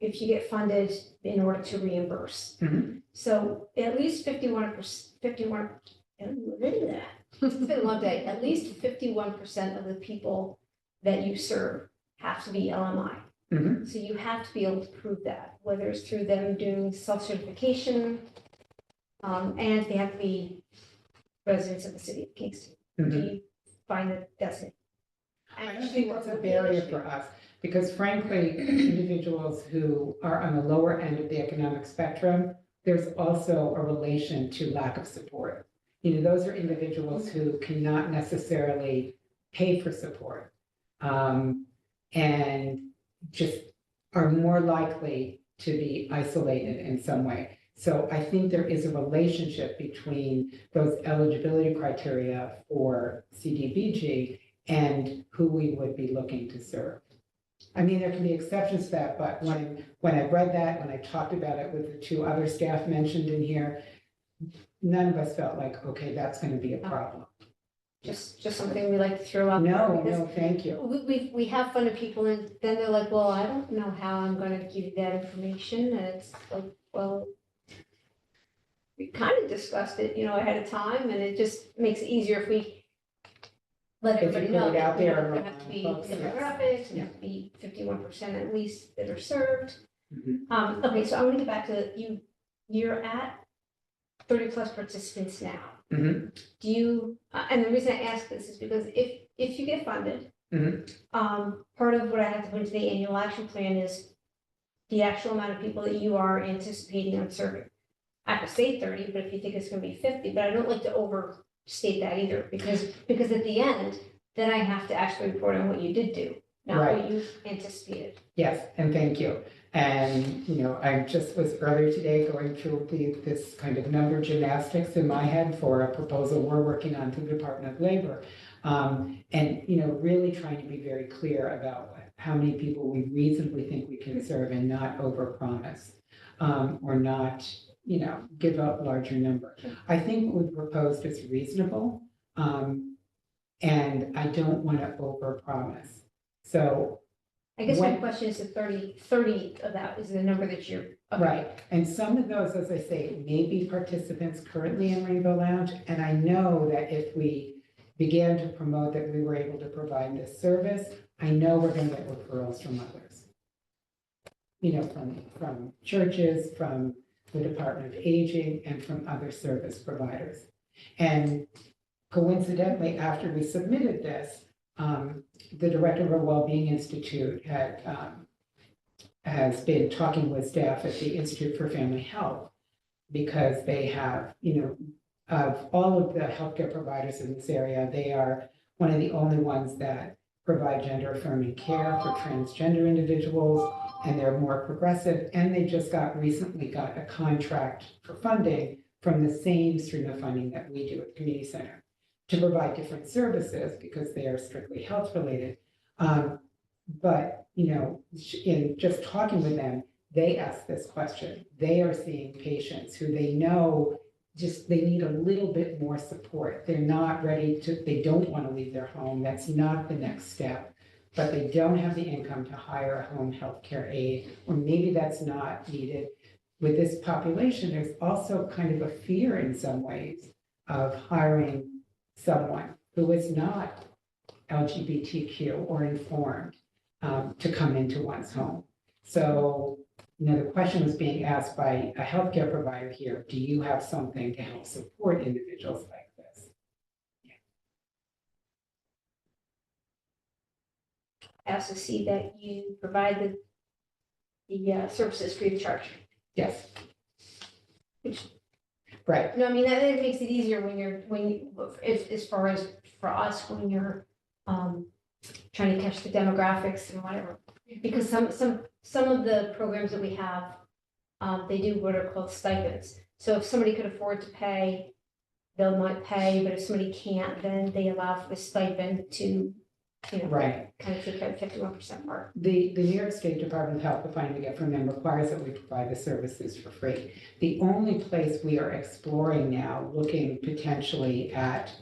if you get funded in order to reimburse. Mhm. So at least 51%, it's been a long day, at least 51% of the people that you serve have to be LMI. Mhm. So you have to be able to prove that, whether it's through them doing self-certification, and they have to be residents of the city of Kingston. Do Mhm. you find that that's it? I don't think that's a barrier for us, because frankly, individuals who are on the lower end of the economic spectrum, there's also a relation to lack of support. Those are individuals who cannot necessarily pay for support, and just are more likely to be isolated in some way. So I think there is a relationship between those eligibility criteria for CDBG and who we would be looking to serve. I mean, there can be exceptions to that, but when I read that, when I talked about it with the two other staff mentioned in here, none of us felt like, okay, that's going to be a problem. Just something we like to throw out there. No, because no, thank you. we have funded people and then they're like, well, I don't know how I'm gonna give you that information, and it's like, well, we kind of discussed it, ahead of time, and it just makes it easier if we let If you everybody put know it that out there there have to be folks, yes. demographics, and have to be 51% at least that are served. Mhm. Okay, so I want to get back to you're at 30+ participants now. Mhm. Do you, and the reason I ask this is because if you get funded, Mhm. part of what I have to put into the annual action plan is the actual amount of people that you are anticipating on serving. I could say 30, but if you think it's gonna be 50, but I don't like to overstate that either, because at the end, then I have to actually report on what you did do, not what Right. you anticipated. Yes, and thank you. And, I just was earlier today going through this kind of number gymnastics in my head for a proposal we're working on through the Department of Labor. And, really trying to be very clear about how many people we reasonably think we can serve and not overpromise, or not, give out larger number. I think what we proposed is reasonable, and I don't want to overpromise. So I guess my When- question is the 30 of that is the number that you're Right, and some of those, as I say, may be participants currently in Rainbow Lounge, and I know that if we began to promote that we were able to provide this service, I know we're gonna get referrals from others. You know, from churches, from the Department of Aging, and from other service providers. And coincidentally, after we submitted this, the director of our Wellbeing Institute has been talking with staff at the Institute for Family Health, because they have, you know, of all of the healthcare providers in this area, they are one of the only ones that provide gender affirming care for transgender individuals, and they're more progressive, and they just recently got a contract for funding from the same stream of funding that we do at the community center to provide different services because they are strictly health related. But, you know, in just talking with them, they ask this question. They are seeing patients who they know they need a little bit more support. They're not ready to, they don't want to leave their home. That's not the next step, but they don't have the income to hire a home health care aide, or maybe that's not needed. With this population, there's also kind of a fear in some ways of hiring someone who is not LGBTQ or informed to come into one's home. So, you know, the question was being asked by a healthcare provider here, do you have something to help support individuals like this? I also see that you provide the services free of charge. Yes. Which, right. No, I mean, that makes it easier as far as for us, when you're trying to catch the demographics and whatever. Because some of the programs that we have, they do what are called stipends. So if somebody could afford to pay, they might pay, but if somebody can't, then they allow for the stipend to, you know, right, kind of take out 51% part. The New York State Department of Health, the funding we get from them requires that we provide the services for free. The only place we are exploring now, looking potentially at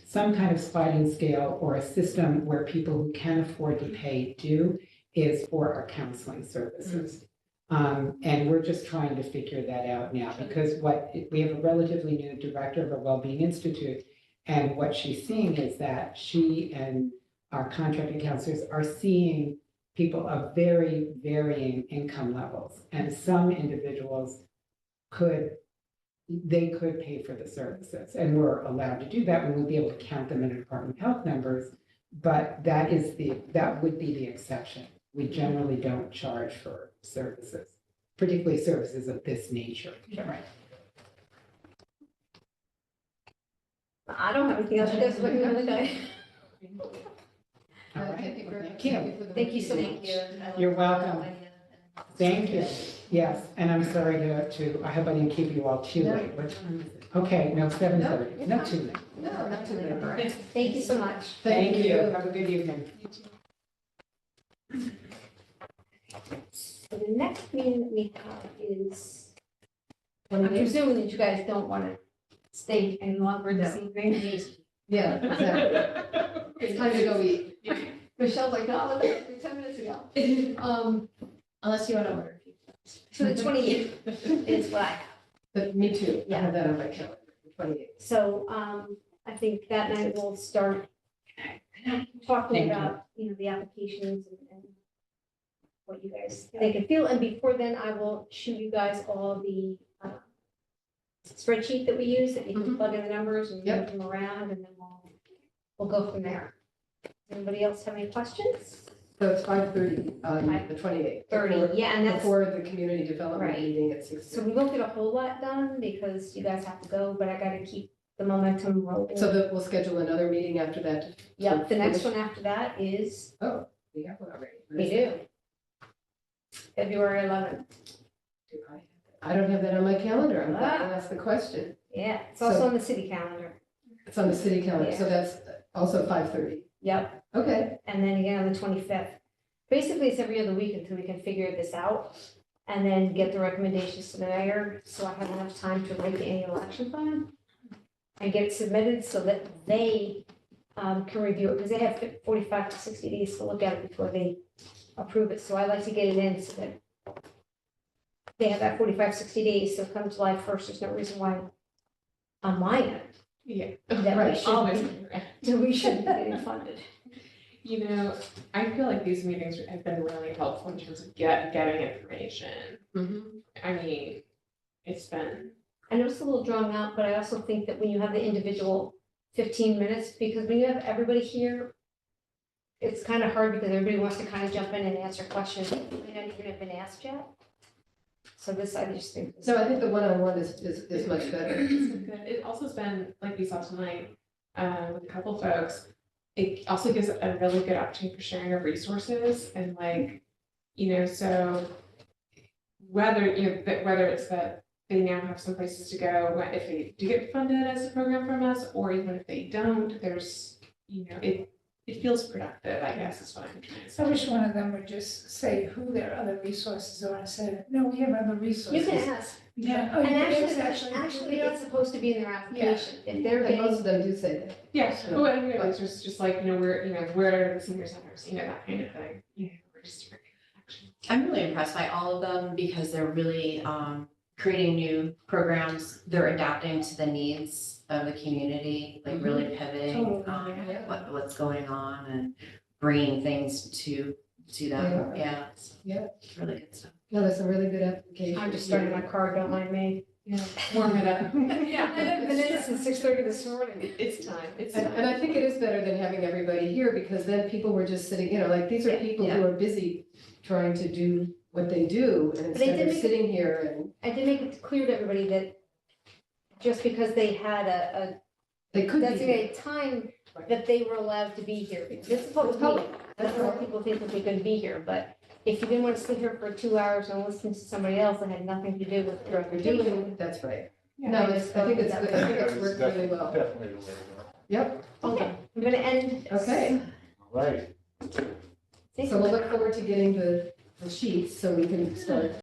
some kind of sliding scale or a system where people who can afford to pay do, is for our counseling services. And we're just trying to figure that out now, because we have a relatively new director of a Wellbeing Institute, and what she's seeing is that she and our contracted counselors are seeing people of very varying income levels, and some individuals could pay for the services, and we're allowed to do that. We won't be able to count them in the Department of Health numbers, but that would be the exception. We generally don't charge for services, particularly services of this nature. Right. I don't have anything else. You guys looking at okay. All right. Thank you so much. You're welcome. Thank you. Yes, and I'm sorry I hope I didn't keep you all too late. What time is it? Okay, no, 7:30, not too late. No, not too late. Thank you so much. Thank you. Have a good evening. So the next meeting that we have is, I'm presuming that you guys don't want to stay any longer this evening. Yeah, exactly. It's time to go eat. Michelle's like, no, I was there 10 minutes ago. Unless you want to order. So the 28th is what I have. But me too. I have that on my calendar, the 28th. So I think that night we'll start talking about, you know, the applications and what you guys think and feel. And before then, I will shoot you guys all the spreadsheet that we use, that you can plug in the numbers and move them around, and then we'll go from there. Anybody else have any questions? So it's 5:30 on the 28th. 30, yeah, and that's. Before the community development Right. meeting at 6:30. So we won't get a whole lot done because you guys have to go, but I gotta keep the momentum rolling. So that we'll schedule another meeting after that. Yep, the next finish? one after that is, Oh, we have one already. we do. February 11th. I don't have that on my calendar. I'm glad Ah. you asked the question. Yeah, it's also So- on the city calendar. It's on the city calendar, so Yeah. that's also 5:30. Yep, Okay, and then again on the 25th. Basically, it's every other week until we can figure this out and then get the recommendations to the mayor, so I have enough time to write the annual action plan and get it submitted so that they can review it, because they have 45 to 60 days to look at it before they approve it. So I like to get it in so that they have that 45, 60 days, so come July 1st, there's no reason why on my end, Yeah. that we Always. shouldn't be, that we shouldn't be getting funded. You know, I feel like these meetings have been really helpful in terms of getting information. I mean, it's been, I know it's a little drawn out, but I also think that when you have the individual 15 minutes, because when you have everybody here, it's kind of hard because everybody wants to kind of jump in and answer questions that may not even have been asked yet. So this, I just think. this- No, I think the one-on-one is much better. it's been good. It also has been, like we saw tonight, with a couple folks, it also gives a really good opportunity for sharing of resources and like, you know, so whether, you know, whether it's that they now have some places to go, if they do get funded as a program from us, or even if they don't, there's, you know, it feels productive, I guess, is what I'm trying to I say. wish one of them would just say who their other resources are instead of, no, we have other You resources. can ask, Yeah. Oh, and you can actually, it's supposed to be in their application, if they're And most getting, of them do say that. Yeah, well, anyway, it's just like, you know, where are the senior centers, you know, that kind of thing, you know, we're just different actions. I'm really impressed by all of them because they're really creating new programs. They're adapting to the needs of the community, like really pivoting Totally, what's going on and bringing things to them. Yeah, it's really good stuff. No, there's some really good applications. I'm just starting my car, don't mind me. Yeah, warm it up. Yeah, I haven't been in it since 6:30 this morning. It's time, it's And time. and I think it is better than having everybody here, because then people were just sitting, you know, like, these are people who are busy trying to do what they do, and But they instead did of make sitting here and I did make it clear to everybody that just because they had a they could be here. designated time, that they were allowed to be here. This is public meeting. That's what people think that they couldn't be here, but if you didn't want to sit here for 2 hours and listen to somebody else that had nothing to do with You're doing, that's right. No, I think it's good. I think it's worked really well. Definitely the way to go. Yep, Okay, I'm gonna end. okay. Right. So we'll look forward to getting the sheets so we can start